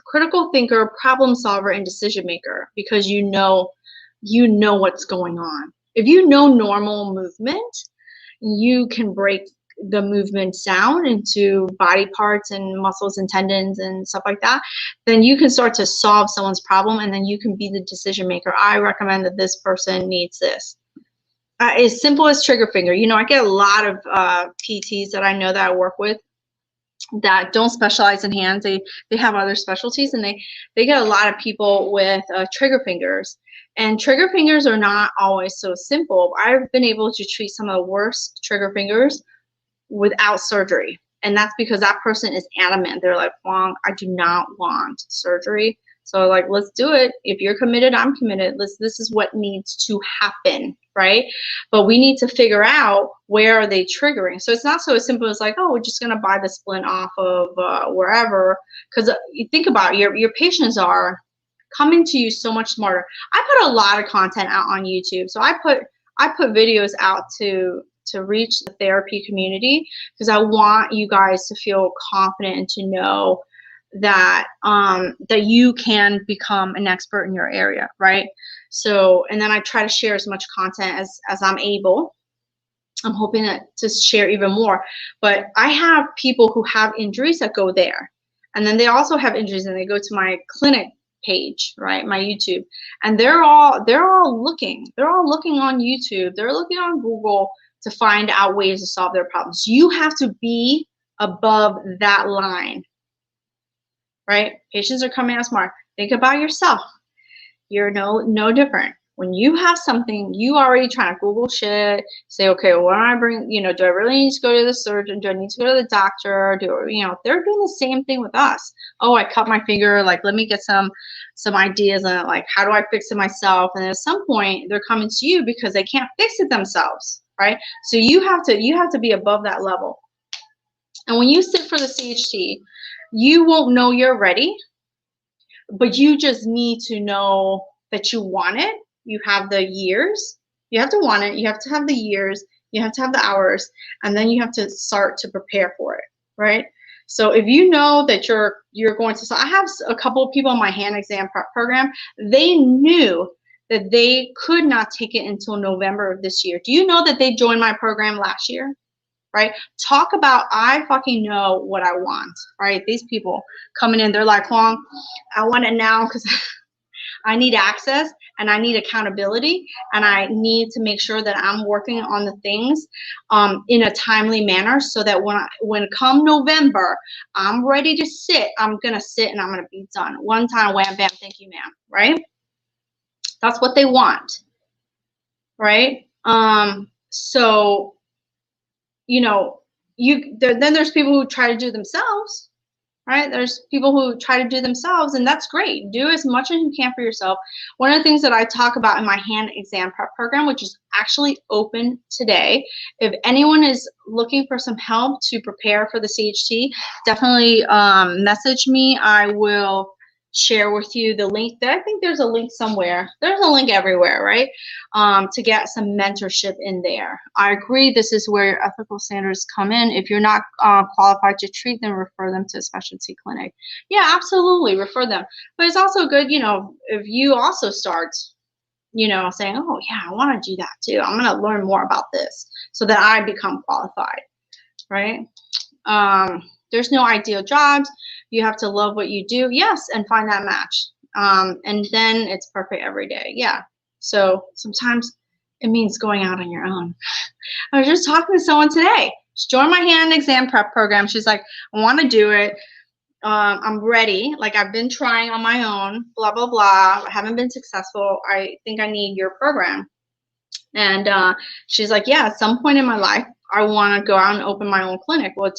critical thinker, problem solver, and decision maker, because you know what's going on. If you know normal movement, you can break the movement down into body parts and muscles and tendons and stuff like that. Then you can start to solve someone's problem, and then you can be the decision maker. I recommend that this person needs this. As simple as trigger finger. I get a lot of PTs that I know that I work with that don't specialize in hands. They have other specialties, and they get a lot of people with trigger fingers. And trigger fingers are not always so simple. I've been able to treat some of the worst trigger fingers without surgery. And that's because that person is adamant. They're like, Hoang, I do not want surgery. So like, let's do it. If you're committed, I'm committed. This is what needs to happen, right? But we need to figure out, where are they triggering? So it's not so as simple as like, oh, we're just going to buy the splint off of wherever. Because you think about it, your patients are coming to you so much smarter. I put a lot of content out on YouTube. So I put videos out to reach the therapy community, because I want you guys to feel confident and to know that that you can become an expert in your area, right? So, and then I try to share as much content as I'm able. I'm hoping to share even more. But I have people who have injuries that go there, and then they also have injuries and they go to my clinic page, right? My YouTube. And they're all looking. They're all looking on YouTube. They're looking on Google to find out ways to solve their problems. You have to be above that line, right? Patients are coming out smart. Think about yourself. You're no different. When you have something, you already trying to Google shit, say, okay, what do I bring, do I really need to go to the surgeon? Do I need to go to the doctor? They're doing the same thing with us. Oh, I cut my finger, like, let me get some ideas on it, like, how do I fix it myself? And at some point, they're coming to you because they can't fix it themselves, right? So you have to be above that level. And when you sit for the CHT, you won't know you're ready, but you just need to know that you want it. You have the years. You have to want it. You have to have the years. You have to have the hours. And then you have to start to prepare for it, right? So if you know that you're going to, so I have a couple of people in my hand exam prep program. They knew that they could not take it until November of this year. Do you know that they joined my program last year? Right? Talk about, I fucking know what I want, right? These people coming in, they're like, Hoang, I want it now because I need access and I need accountability, and I need to make sure that I'm working on the things in a timely manner so that when come November, I'm ready to sit. I'm going to sit and I'm going to be done. One time, wham, bam, thank you, ma'am, right? That's what they want, right? So, then there's people who try to do themselves, right? There's people who try to do themselves, and that's great. Do as much as you can for yourself. One of the things that I talk about in my hand exam prep program, which is actually open today, if anyone is looking for some help to prepare for the CHT, definitely message me. I will share with you the link. I think there's a link somewhere. There's a link everywhere, right? To get some mentorship in there. I agree, this is where your ethical standards come in. If you're not qualified to treat them, refer them to a specialty clinic. Yeah, absolutely, refer them. But it's also good, if you also start, saying, oh yeah, I want to do that too. I'm going to learn more about this so that I become qualified, right? There's no ideal jobs. You have to love what you do, yes, and find that match. And then it's perfect every day. Yeah. So sometimes it means going out on your own. I was just talking to someone today. She joined my hand exam prep program. She's like, I want to do it. I'm ready. Like, I've been trying on my own, blah, blah, blah. I haven't been successful. I think I need your program. And she's like, yeah, at some point in my life, I want to go out and open my own clinic. Well,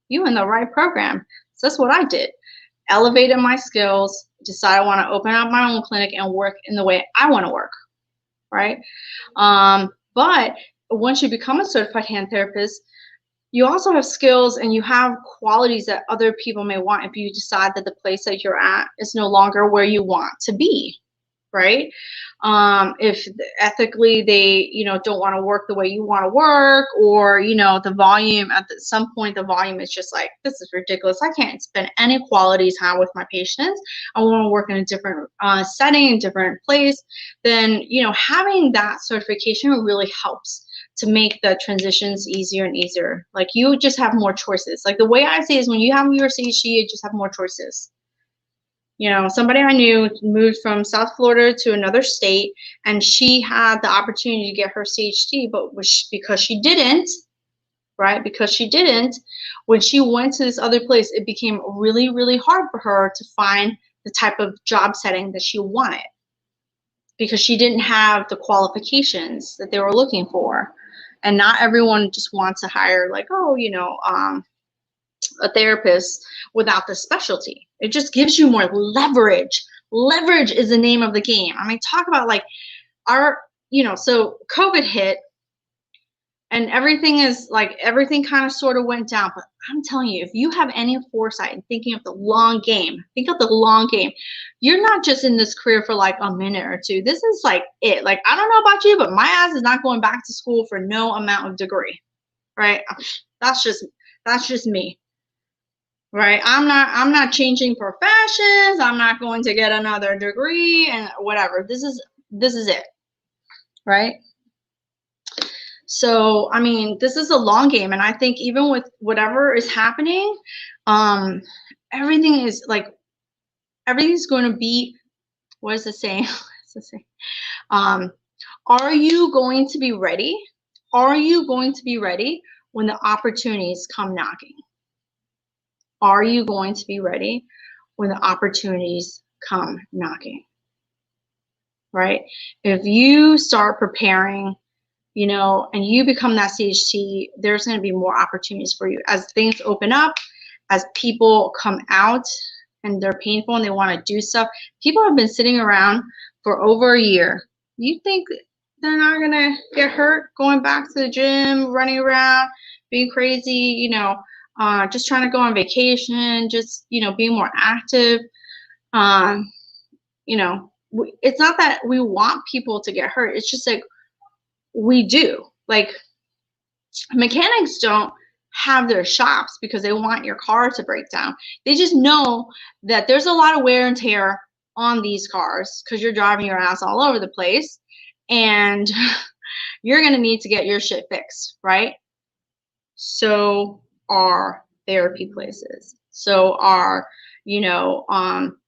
you in the right program. So that's what I did. Elevated my skills, decided I want to open up my own clinic and work in the way I want to work, right? But once you become a certified hand therapist, you also have skills and you have qualities that other people may want if you decide that the place that you're at is no longer where you want to be, right? If ethically they, don't want to work the way you want to work, or, the volume at some point, the volume is just like, this is ridiculous. I can't spend any quality time with my patients. I want to work in a different setting, a different place. Then, having that certification really helps to make the transitions easier and easier. Like, you just have more choices. Like, the way I say is, when you have your CHT, you just have more choices. Somebody I knew moved from South Florida to another state, and she had the opportunity to get her CHT, but because she didn't, right? Because she didn't, when she went to this other place, it became really, really hard for her to find the type of job setting that she wanted, because she didn't have the qualifications that they were looking for. And not everyone just wants to hire, like, a therapist without the specialty. It just gives you more leverage. Leverage is the name of the game. I mean, talk about, like, so COVID hit and everything kind of sort of went down. But I'm telling you, if you have any foresight and thinking of the long game, think of the long game. You're not just in this career for like a minute or two. This is like it. Like, I don't know about you, but my ass is not going back to school for no amount of degree, right? That's just me. Right? I'm not changing professions. I'm not going to get another degree and whatever. This is it. Right? So, I mean, this is a long game, and I think even with whatever is happening, everything is like, Everything's going to be, what is it saying? What's it saying? Are you going to be ready? Are you going to be ready when the opportunities come knocking? Are you going to be ready when the opportunities come knocking? Right? If you start preparing, you know, and you become that CHT, there's going to be more opportunities for you as things open up, as people come out and they're painful and they want to do stuff. People have been sitting around for over a year. You think they're not going to get hurt going back to the gym, running around, being crazy, you know, just trying to go on vacation, just, you know, being more active. You know, it's not that we want people to get hurt. It's just like we do. Like, mechanics don't have their shops because they want your car to break down. They just know that there's a lot of wear and tear on these cars because you're driving your ass all over the place, and you're going to need to get your shit fixed, right? So are therapy places. So are, you know,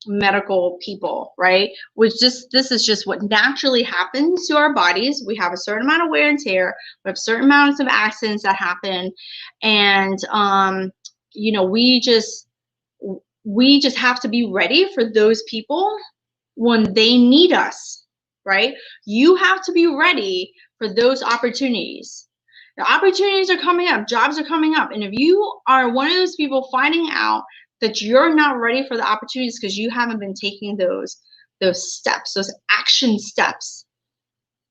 medical people, right? This is just what naturally happens to our bodies. We have a certain amount of wear and tear. We have certain amounts of accidents that happen, and you know, we just have to be ready for those people when they need us, right? You have to be ready for those opportunities. The opportunities are coming up, jobs are coming up, and if you are one of those people finding out that you're not ready for the opportunities because you haven't been taking those steps, those action steps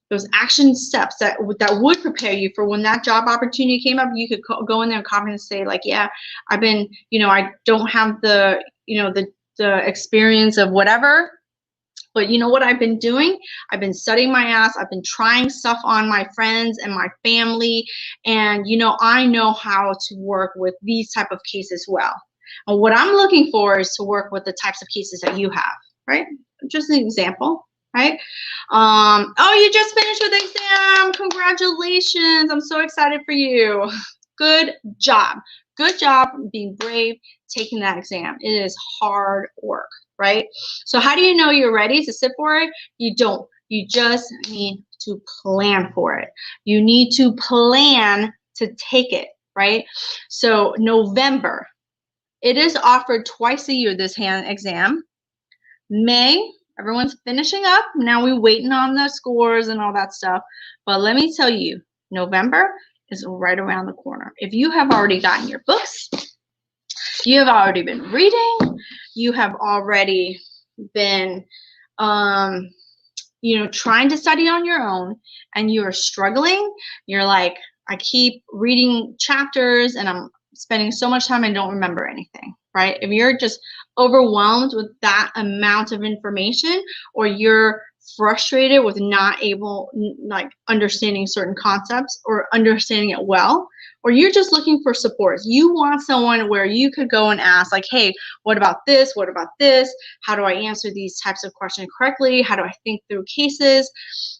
that would prepare you for when that job opportunity came up, you could go in there and confidently say, like, yeah, I've been, you know, I don't have the, you know, the experience of whatever, but you know what I've been doing? I've been studying my ass. I've been trying stuff on my friends and my family. And, you know, I know how to work with these type of cases well. And what I'm looking for is to work with the types of cases that you have, right? Just an example, right? Oh, you just finished with the exam. Congratulations. I'm so excited for you. Good job. Good job being brave, taking that exam. It is hard work, right? So how do you know you're ready to sit for it? You don't. You just need to plan for it. You need to plan to take it, right? So November, it is offered twice a year, this hand exam. May, everyone's finishing up. Now we're waiting on the scores and all that stuff. But let me tell you, November is right around the corner. If you have already gotten your books, you have already been reading, you have already been, you know, trying to study on your own, and you are struggling, you're like, I keep reading chapters and I'm spending so much time I don't remember anything, right? If you're just overwhelmed with that amount of information, or you're frustrated with not able, like, understanding certain concepts or understanding it well, or you're just looking for support, you want someone where you could go and ask, like, hey, what about this? What about this? How do I answer these types of questions correctly? How do I think through cases?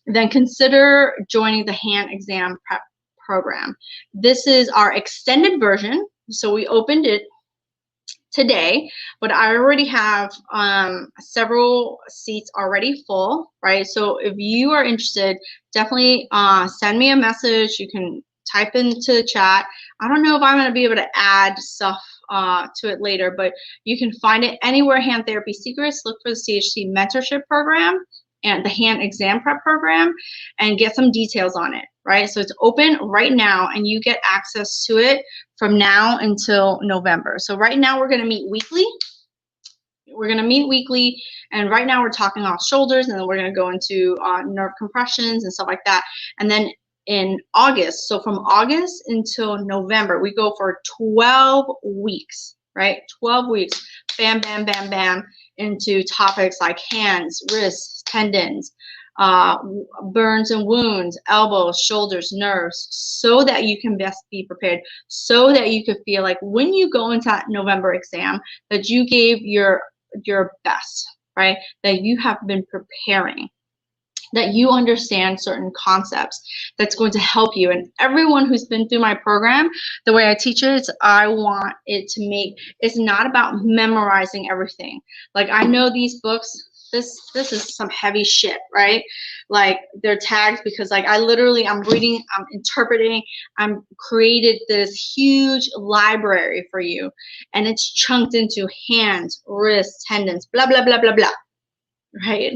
Then consider joining the hand exam prep program. This is our extended version. So we opened it today, but I already have several seats already full, right? So if you are interested, definitely send me a message. You can type into the chat. I don't know if I'm going to be able to add stuff to it later, but you can find it anywhere. Hand Therapy Secrets, look for the CHT Mentorship Program and the hand exam prep program, and get some details on it, right? So it's open right now, and you get access to it from now until November. So right now we're going to meet weekly. And right now we're talking off shoulders, and then we're going to go into nerve compressions and stuff like that. And then in August, so from August until November, we go for 12 weeks, right? 12 weeks, bam, bam, bam, bam, into topics like hands, wrists, tendons, burns and wounds, elbows, shoulders, nerves, so that you can best be prepared, so that you could feel like when you go into that November exam that you gave your best, right? That you have been preparing. that you understand certain concepts that's going to help you. And everyone who's been through my program, the way I teach it is I want it to make, it's not about memorizing everything. Like, I know these books, this is some heavy shit, right? Like, they're tagged because, like, I'm reading, I'm interpreting, I'm created this huge library for you, and it's chunked into hands, wrists, tendons, blah, blah, blah, blah, blah, right?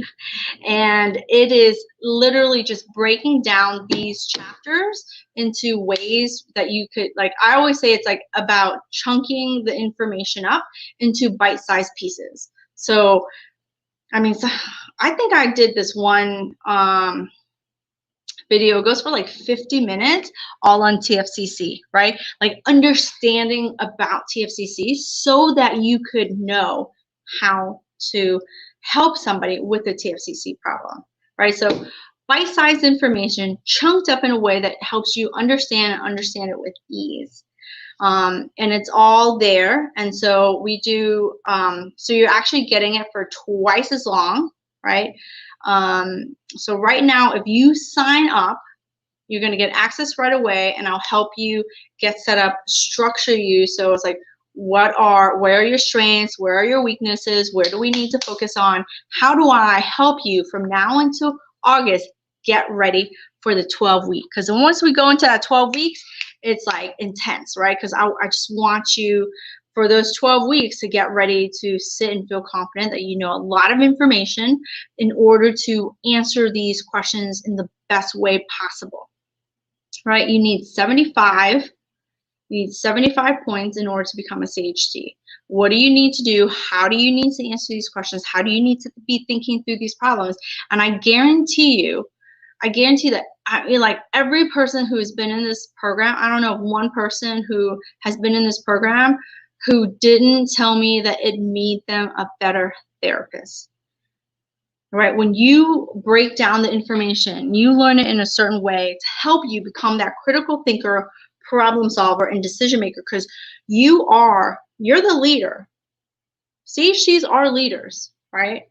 And it is literally just breaking down these chapters into ways that you could, like, I always say it's like about chunking the information up into bite-sized pieces. So, I mean, so I think I did this one video, it goes for like 50 minutes, all on TFCC, right? Like, understanding about TFCC so that you could know how to help somebody with a TFCC problem, right? So bite-sized information chunked up in a way that helps you understand it with ease. And it's all there. And so we do, so you're actually getting it for twice as long, right? So right now, if you sign up, you're going to get access right away, and I'll help you get set up, structure you. So it's like, where are your strengths? Where are your weaknesses? Where do we need to focus on? How do I help you from now until August get ready for the 12 week? Because once we go into that 12 weeks, it's like intense, right? Because I just want you for those 12 weeks to get ready to sit and feel confident that you know a lot of information in order to answer these questions in the best way possible, right? You need 75 points in order to become a CHT. What do you need to do? How do you need to answer these questions? How do you need to be thinking through these problems? And I guarantee that like every person who has been in this program, I don't know of one person who has been in this program who didn't tell me that it made them a better therapist. Right? When you break down the information, you learn it in a certain way to help you become that critical thinker, problem solver, and decision maker, because you're the leader. CHTs are leaders, right?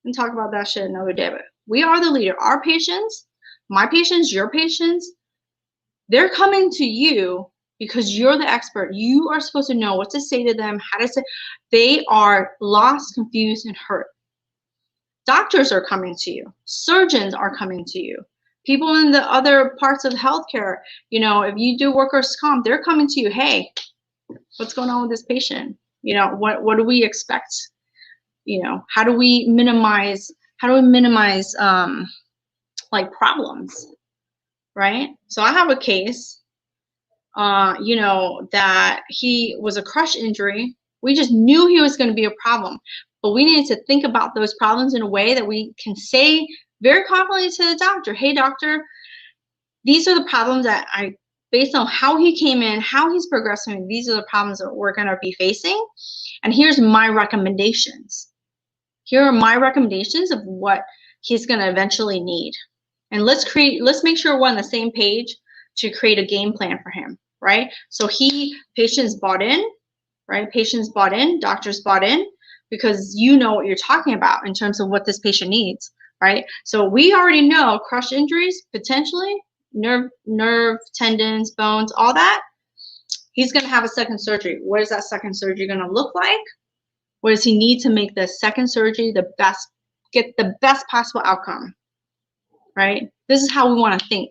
We can talk about that shit another day, but we are the leader. Our patients, my patients, your patients, they're coming to you because you're the expert. You are supposed to know what to say to them, how to say. They are lost, confused, and hurt. Doctors are coming to you. Surgeons are coming to you. People in the other parts of healthcare, you know, if you do workers' comp, they're coming to you. Hey, what's going on with this patient? You know, what do we expect? You know, how do we minimize like problems, right? So I have a case, you know, that he was a crush injury. We just knew he was going to be a problem, but we needed to think about those problems in a way that we can say very confidently to the doctor, hey, doctor, these are the problems that based on how he came in, how he's progressing, these are the problems that we're going to be facing. And here's my recommendations. Here are my recommendations of what he's going to eventually need. And let's make sure we're on the same page to create a game plan for him, right? So patients bought in, right? Patients bought in, doctors bought in, because you know what you're talking about in terms of what this patient needs, right? So we already know crush injuries, potentially, nerve, tendons, bones, all that. He's going to have a second surgery. What is that second surgery going to look like? What does he need to make the second surgery get the best possible outcome, right? This is how we want to think.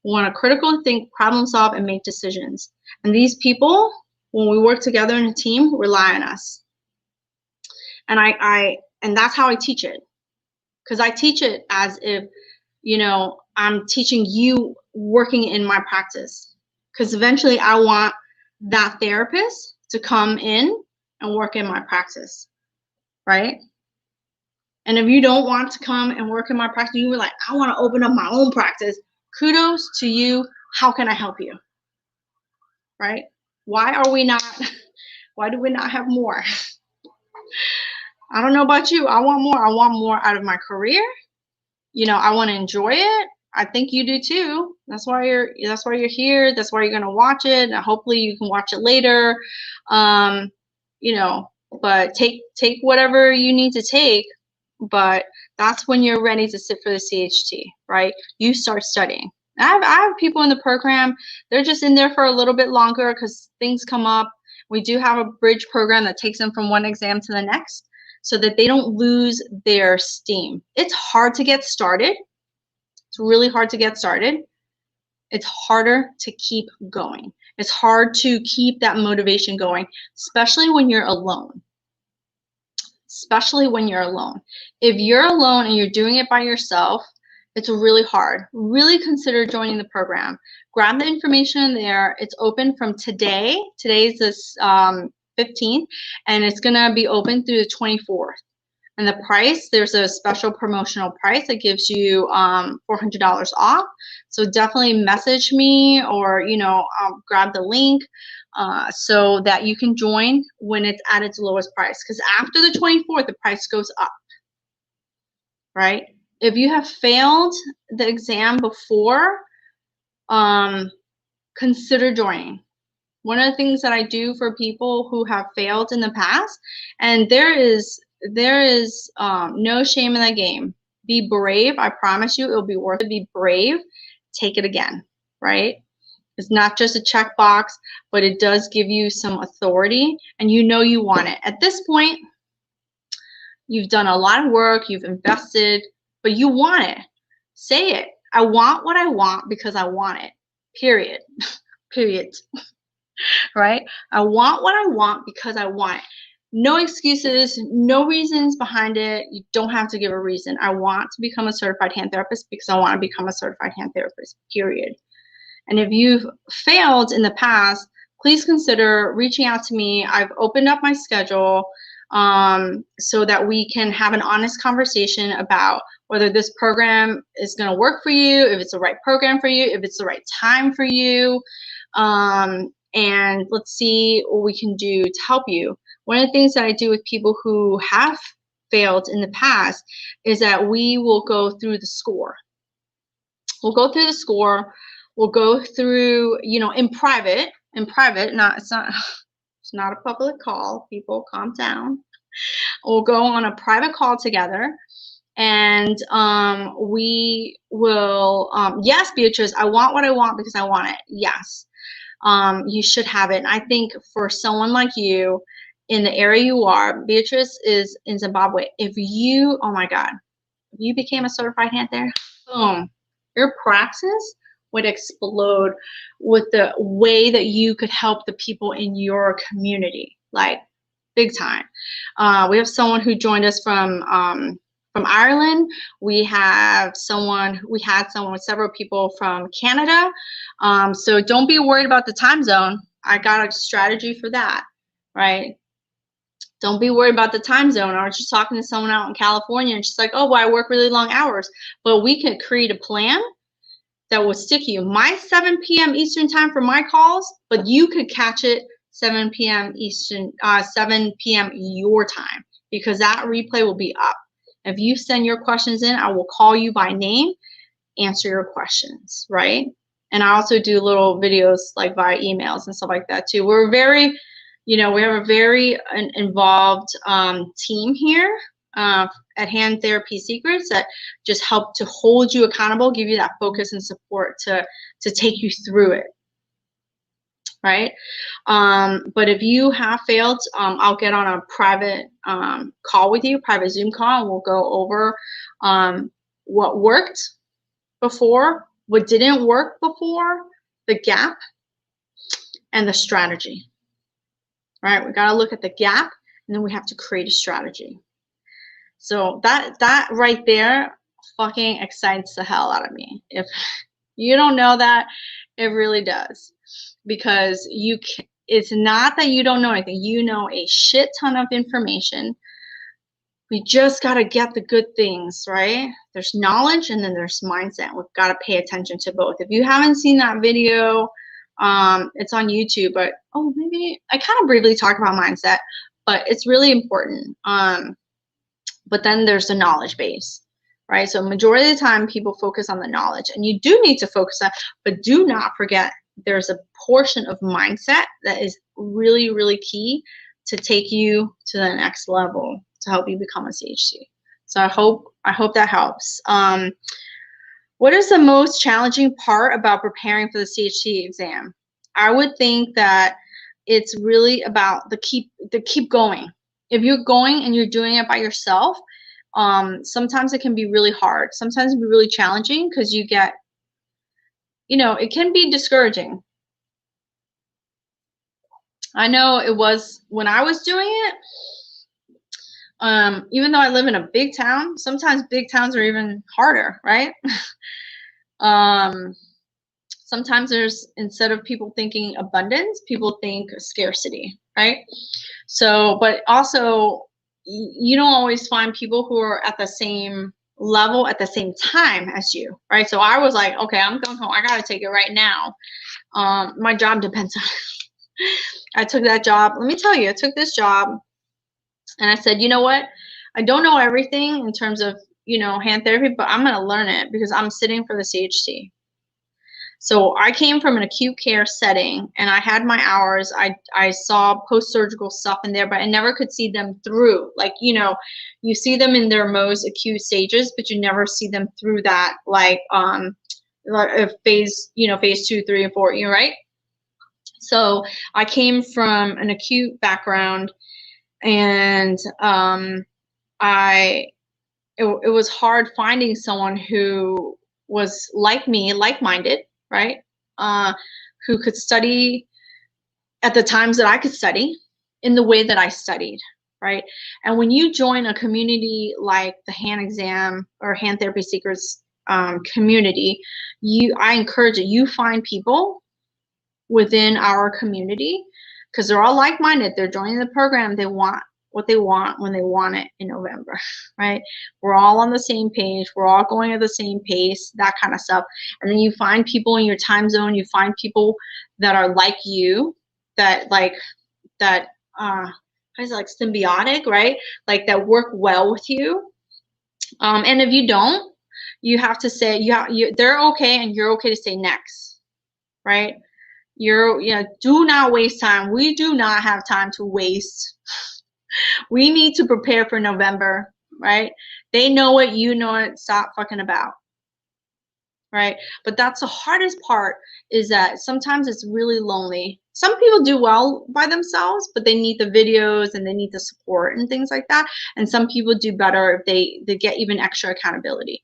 We want to critically think, problem solve, and make decisions. And these people, when we work together in a team, rely on us. And and that's how I teach it. Because I teach it as if, you know, I'm teaching you working in my practice. Because eventually I want that therapist to come in and work in my practice, right? And if you don't want to come and work in my practice, you were like, I want to open up my own practice. Kudos to you. How can I help you? Right? Why do we not have more? I don't know about you. I want more. I want more out of my career. You know, I want to enjoy it. I think you do too. That's why you're here. That's why you're going to watch it. And hopefully you can watch it later. You know, but take whatever you need to take, but that's when you're ready to sit for the CHT, right? You start studying. I have people in the program, they're just in there for a little bit longer because things come up. We do have a bridge program that takes them from one exam to the next so that they don't lose their steam. It's hard to get started. It's really hard to get started. It's harder to keep going. It's hard to keep that motivation going, especially when you're alone. Especially when you're alone. If you're alone and you're doing it by yourself, it's really hard. Really consider joining the program. Grab the information there. It's open from today. Today's this 15th, and it's gonna be open through the 24th. And the price, there's a special promotional price that gives you $400 off. So definitely message me, or grab the link so that you can join when it's at its lowest price. Because after the 24th, the price goes up, right? If you have failed the exam before, consider joining. One of the things that I do for people who have failed in the past, and there is no shame in that game. Be brave. I promise you it'll be worth it. Be brave. Take it again, right? It's not just a checkbox, but it does give you some authority, and you know you want it. At this point, you've done a lot of work, you've invested, but you want it. Say it. I want what I want because I want it. Period. Period. Right? I want what I want because I want it. No excuses, no reasons behind it. You don't have to give a reason. I want to become a certified hand therapist because I want to become a certified hand therapist, period. And if you've failed in the past, please consider reaching out to me. I've opened up my schedule so that we can have an honest conversation about whether this program is going to work for you, if it's the right program for you, if it's the right time for you. And let's see what we can do to help you. One of the things that I do with people who have failed in the past is that we will go through the score. We'll go through the score. We'll go through, in private. It's not a public call. People, calm down. We'll go on a private call together, and we will. Yes, Beatrice, I want what I want because I want it. Yes. You should have it. And I think for someone like you in the area you are, Beatrice is in Zimbabwe. If you, oh my God, if you became a certified hand therapist, boom, your praxis would explode with the way that you could help the people in your community, like big time. We have someone who joined us from Ireland. We had someone with several people from Canada. So don't be worried about the time zone. I got a strategy for that, right? Don't be worried about the time zone. I was just talking to someone out in California, and she's like, oh, well, I work really long hours. But we could create a plan that will stick you. My 7 p.m. Eastern time for my calls, but you could catch it 7 p.m. Eastern, 7 p.m. your time, because that replay will be up. If you send your questions in, I will call you by name, answer your questions, right? And I also do little videos like via emails and stuff like that too. We're very, we have a very involved team here at Hand Therapy Secrets that just help to hold you accountable, give you that focus and support to take you through it, right? But if you have failed, I'll get on a private call with you, private Zoom call, and we'll go over what worked before, what didn't work before, the gap, and the strategy. Right? We got to look at the gap, and then we have to create a strategy. So that right there fucking excites the hell out of me. If you don't know that, it really does. Because it's not that you don't know anything. You know a shit ton of information. We just got to get the good things, right? There's knowledge, and then there's mindset. We've got to pay attention to both. If you haven't seen that video, it's on YouTube, but maybe I kind of briefly talk about mindset, but it's really important. But then there's the knowledge base, right? So majority of the time people focus on the knowledge, and you do need to focus on, but do not forget there's a portion of mindset that is really, really key to take you to the next level to help you become a CHT. So I hope that helps. What is the most challenging part about preparing for the CHT exam? I would think that it's really about the keep going. If you're going and you're doing it by yourself, sometimes it can be really hard. Sometimes it can be really challenging because you get, it can be discouraging. I know it was when I was doing it. Even though I live in a big town, sometimes big towns are even harder, right? Sometimes there's, instead of people thinking abundance, people think scarcity, right? So, but also you don't always find people who are at the same level at the same time as you, right? So I was like, okay, I'm going home. I got to take it right now. My job depends on it. I took that job. Let me tell you, I took this job and I said, you know what? I don't know everything in terms of, hand therapy, but I'm going to learn it because I'm sitting for the CHT. So I came from an acute care setting and I had my hours. I saw post-surgical stuff in there, but I never could see them through. Like, you see them in their most acute stages, but you never see them through that, like phase, phase 2, 3, and 4, right? So I came from an acute background and it was hard finding someone who was like me, like-minded, right? Who could study at the times that I could study in the way that I studied, right? And when you join a community like the hand exam or hand therapy seekers community, I encourage it. You find people within our community because they're all like-minded. They're joining the program. They want what they want when they want it in November, right? We're all on the same page. We're all going at the same pace, that kind of stuff. And then you find people in your time zone. You find people that are like you, that is like symbiotic, right? Like that work well with you. And if you don't, you have to say, they're okay and you're okay to say next, right? Do not waste time. We do not have time to waste. We need to prepare for November, right? They know it, you know it, stop fucking about, right? But that's the hardest part, is that sometimes it's really lonely. Some people do well by themselves, but they need the videos and they need the support and things like that. And some people do better if they get even extra accountability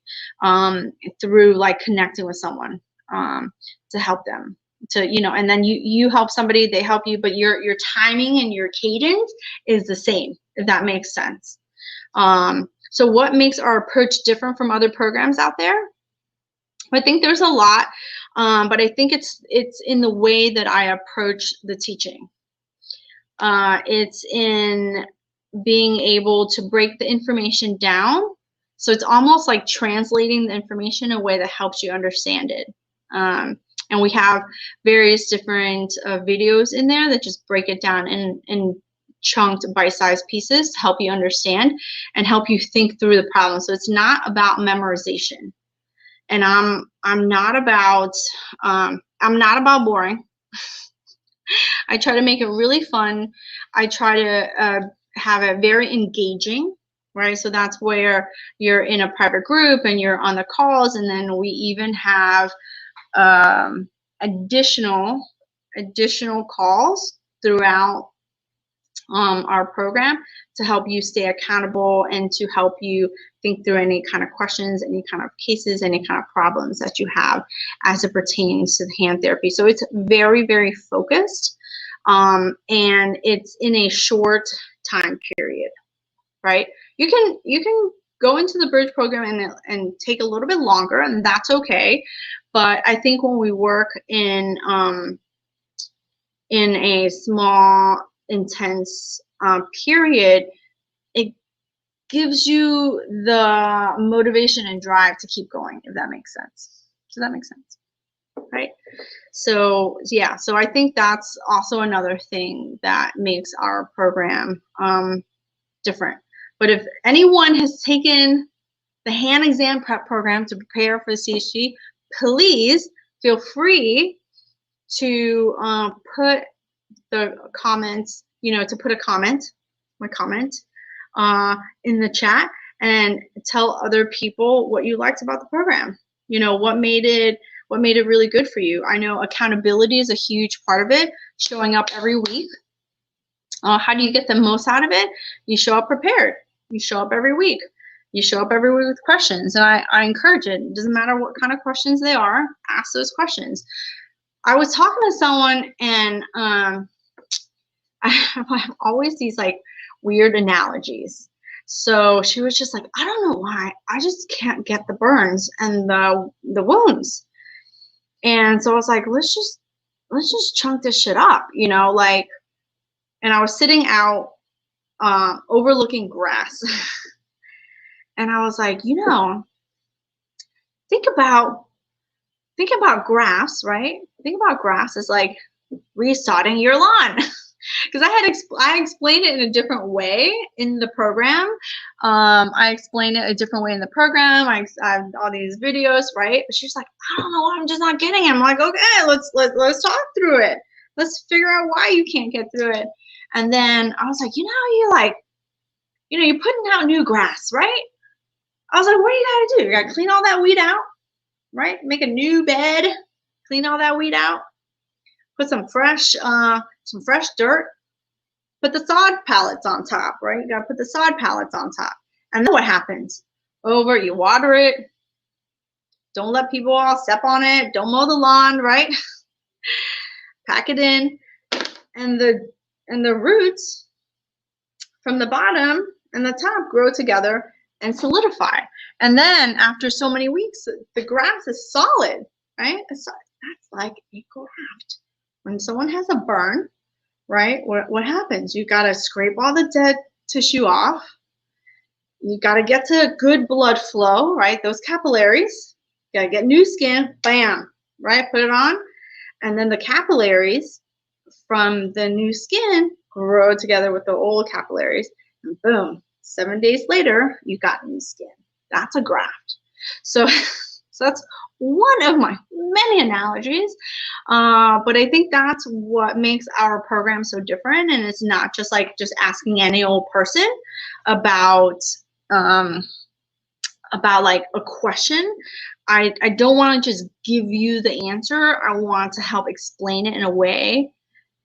through like connecting with someone to help them. And then you help somebody, they help you, but your timing and your cadence is the same, if that makes sense. So what makes our approach different from other programs out there? I think there's a lot, but I think it's in the way that I approach the teaching. It's in being able to break the information down. So it's almost like translating the information in a way that helps you understand it. And we have various different videos in there that just break it down in chunked bite-sized pieces to help you understand and help you think through the problem. So it's not about memorization. And I'm not about boring. I try to make it really fun. I try to have it very engaging, right? So that's where you're in a private group and you're on the calls, and then we even have additional calls throughout our program to help you stay accountable and to help you think through any kind of questions, any kind of cases, any kind of problems that you have as it pertains to the hand therapy. So it's very, very focused, and it's in a short time period, right? You can go into the bridge program and take a little bit longer, and that's okay. But I think when we work in a small, intense period, it gives you the motivation and drive to keep going, if that makes sense. Does that make sense? Right? So yeah, so I think that's also another thing that makes our program different. But if anyone has taken the hand exam prep program to prepare for the CHT, please feel free to put the comments, to put my comment in the chat, and tell other people what you liked about the program. You know, what made it really good for you. I know accountability is a huge part of it, showing up every week. How do you get the most out of it? You show up prepared. You show up every week. You show up every week with questions. And I encourage it. It doesn't matter what kind of questions they are, ask those questions. I was talking to someone, and I have always these like weird analogies. So she was just like, I don't know why, I just can't get the burns and the wounds. And so I was like, let's just chunk this shit up, you know, like. And I was sitting out overlooking grass. And I was like, you know, think about grass, right? Think about grass as like resodding your lawn. Because I explained it in a different way in the program. I explained it a different way in the program. I have all these videos, right? But she's like, I don't know, I'm just not getting it. I'm like, okay, let's talk through it. Let's figure out why you can't get through it. And then I was like, you know, you're putting out new grass, right? I was like, what do you gotta do? You gotta clean all that weed out, right? Make a new bed, clean all that weed out, put some fresh dirt, put the sod pallets on top, right? You gotta put the sod pallets on top. And then what happens? You water it, don't let people all step on it, don't mow the lawn, right? Pack it in, and the roots from the bottom and the top grow together and solidify. And then after so many weeks, the grass is solid, right? That's like a graft. When someone has a burn, right, what happens? You got to scrape all the dead tissue off. You got to get to good blood flow, right? Those capillaries. You got to get new skin, bam, right? Put it on. And then the capillaries from the new skin grow together with the old capillaries, and boom, 7 days later, you got new skin. That's a graft. So that's one of my many analogies, but I think that's what makes our program so different. And it's not just asking any old person about like a question. I don't want to just give you the answer. I want to help explain it in a way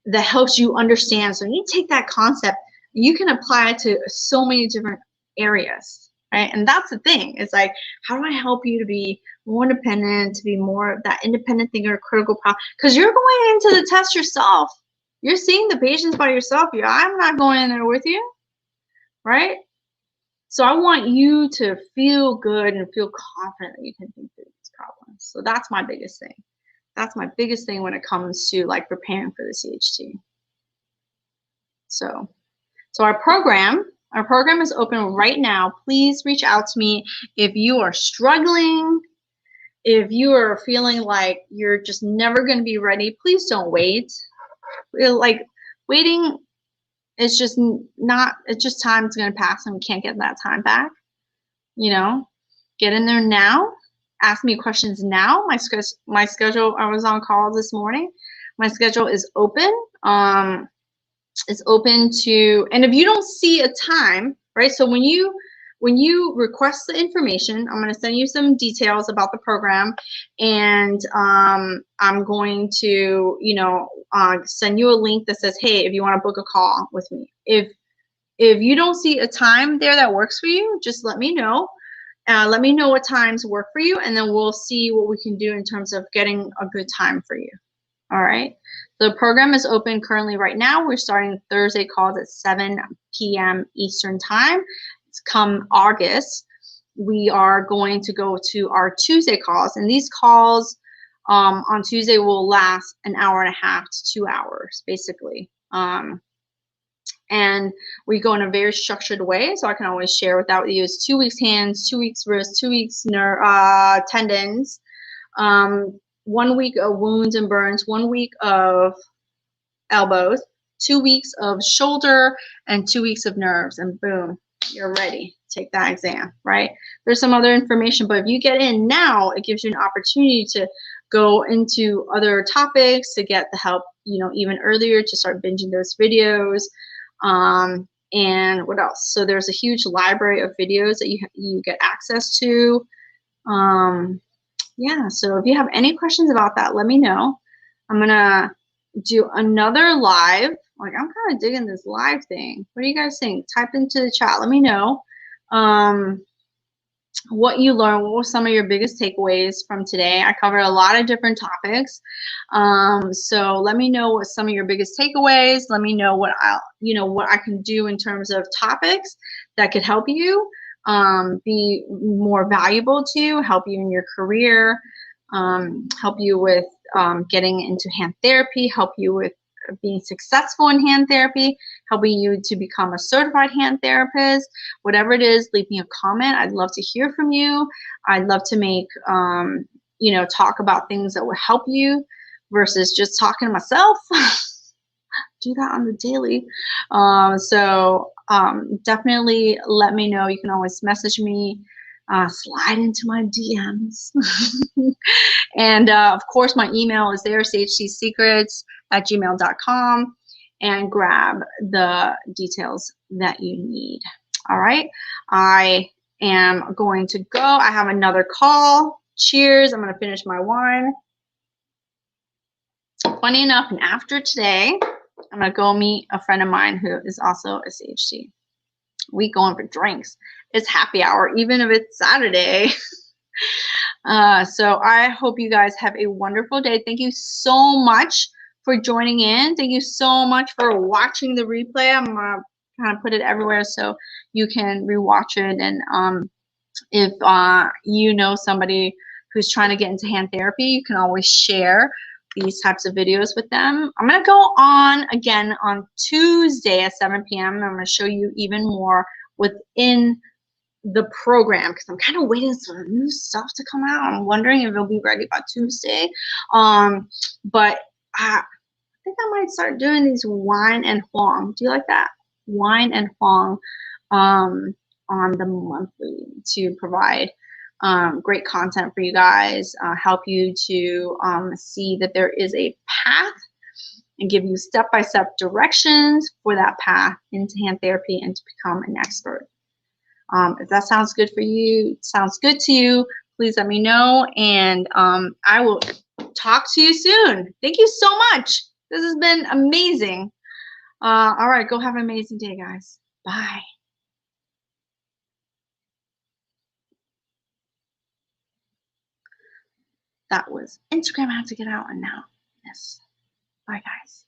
that helps you understand. So you take that concept, you can apply it to so many different areas, right? And that's the thing. It's like, how do I help you to be more independent, to be more of that independent thinker, critical problem? Because you're going into the test yourself. You're seeing the patients by yourself. I'm not going in there with you, right? So I want you to feel good and feel confident that you can think through these problems. So that's my biggest thing. That's my biggest thing when it comes to like preparing for the CHT. So our program is open right now. Please reach out to me if you are struggling, if you are feeling like you're just never going to be ready. Please don't wait. Like waiting is just not, it's just time's going to pass and we can't get that time back. You know, get in there now. Ask me questions now. My schedule, I was on call this morning. My schedule is open. It's open to, and if you don't see a time, right? So when you request the information, I'm going to send you some details about the program, and I'm going to, send you a link that says, hey, if you want to book a call with me. If you don't see a time there that works for you, just let me know. Let me know what times work for you, and then we'll see what we can do in terms of getting a good time for you. All right. The program is open currently right now. We're starting Thursday calls at 7 p.m. Eastern time. It's come August, we are going to go to our Tuesday calls, and these calls on Tuesday will last an hour and a half to 2 hours, basically. And we go in a very structured way, so I can always share with you. It's 2 weeks hands, 2 weeks wrists, 2 weeks tendons, 1 week of wounds and burns, 1 week of elbows, 2 weeks of shoulder, and 2 weeks of nerves, and boom, you're ready. Take that exam, right? There's some other information, but if you get in now, it gives you an opportunity to go into other topics, to get the help, even earlier, to start binging those videos. And what else? So there's a huge library of videos that you get access to. Yeah, so if you have any questions about that, let me know. I'm gonna do another live. Like, I'm kind of digging this live thing. What do you guys think? Type into the chat. Let me know what you learned. What were some of your biggest takeaways from today? I covered a lot of different topics. So let me know what some of your biggest takeaways. Let me know what what I can do in terms of topics that could help you be more valuable to you, help you in your career, help you with getting into hand therapy, help you with being successful in hand therapy, helping you to become a certified hand therapist. Whatever it is, leave me a comment. I'd love to hear from you. I'd love to make talk about things that will help you versus just talking to myself. Do that on the daily. Definitely let me know. You can always message me, slide into my DMs. And of course, my email is there, chcsecrets@gmail.com, and grab the details that you need. All right. I am going to go. I have another call. Cheers. I'm going to finish my wine. Funny enough, and after today, I'm going to go meet a friend of mine who is also a CHC. We going for drinks. It's happy hour, even if it's Saturday. So I hope you guys have a wonderful day. Thank you so much for joining in. Thank you so much for watching the replay. I'm going to kind of put it everywhere so you can rewatch it. And if you know somebody who's trying to get into hand therapy, you can always share these types of videos with them. I'm going to go on again on Tuesday at 7 p.m. I'm going to show you even more within the program because I'm kind of waiting for some new stuff to come out. I'm wondering if it'll be ready by Tuesday. But I think I might start doing these wine and Hoang. Do you like that? Wine and Hoang on the monthly to provide great content for you guys, help you to see that there is a path and give you step-by-step directions for that path into hand therapy and to become an expert. If that sounds good for you, sounds good to you, please let me know, and I will talk to you soon. Thank you so much. This has been amazing. All right, go have an amazing day, guys. Bye. That was Instagram. I have to get out, and now this. Bye, guys.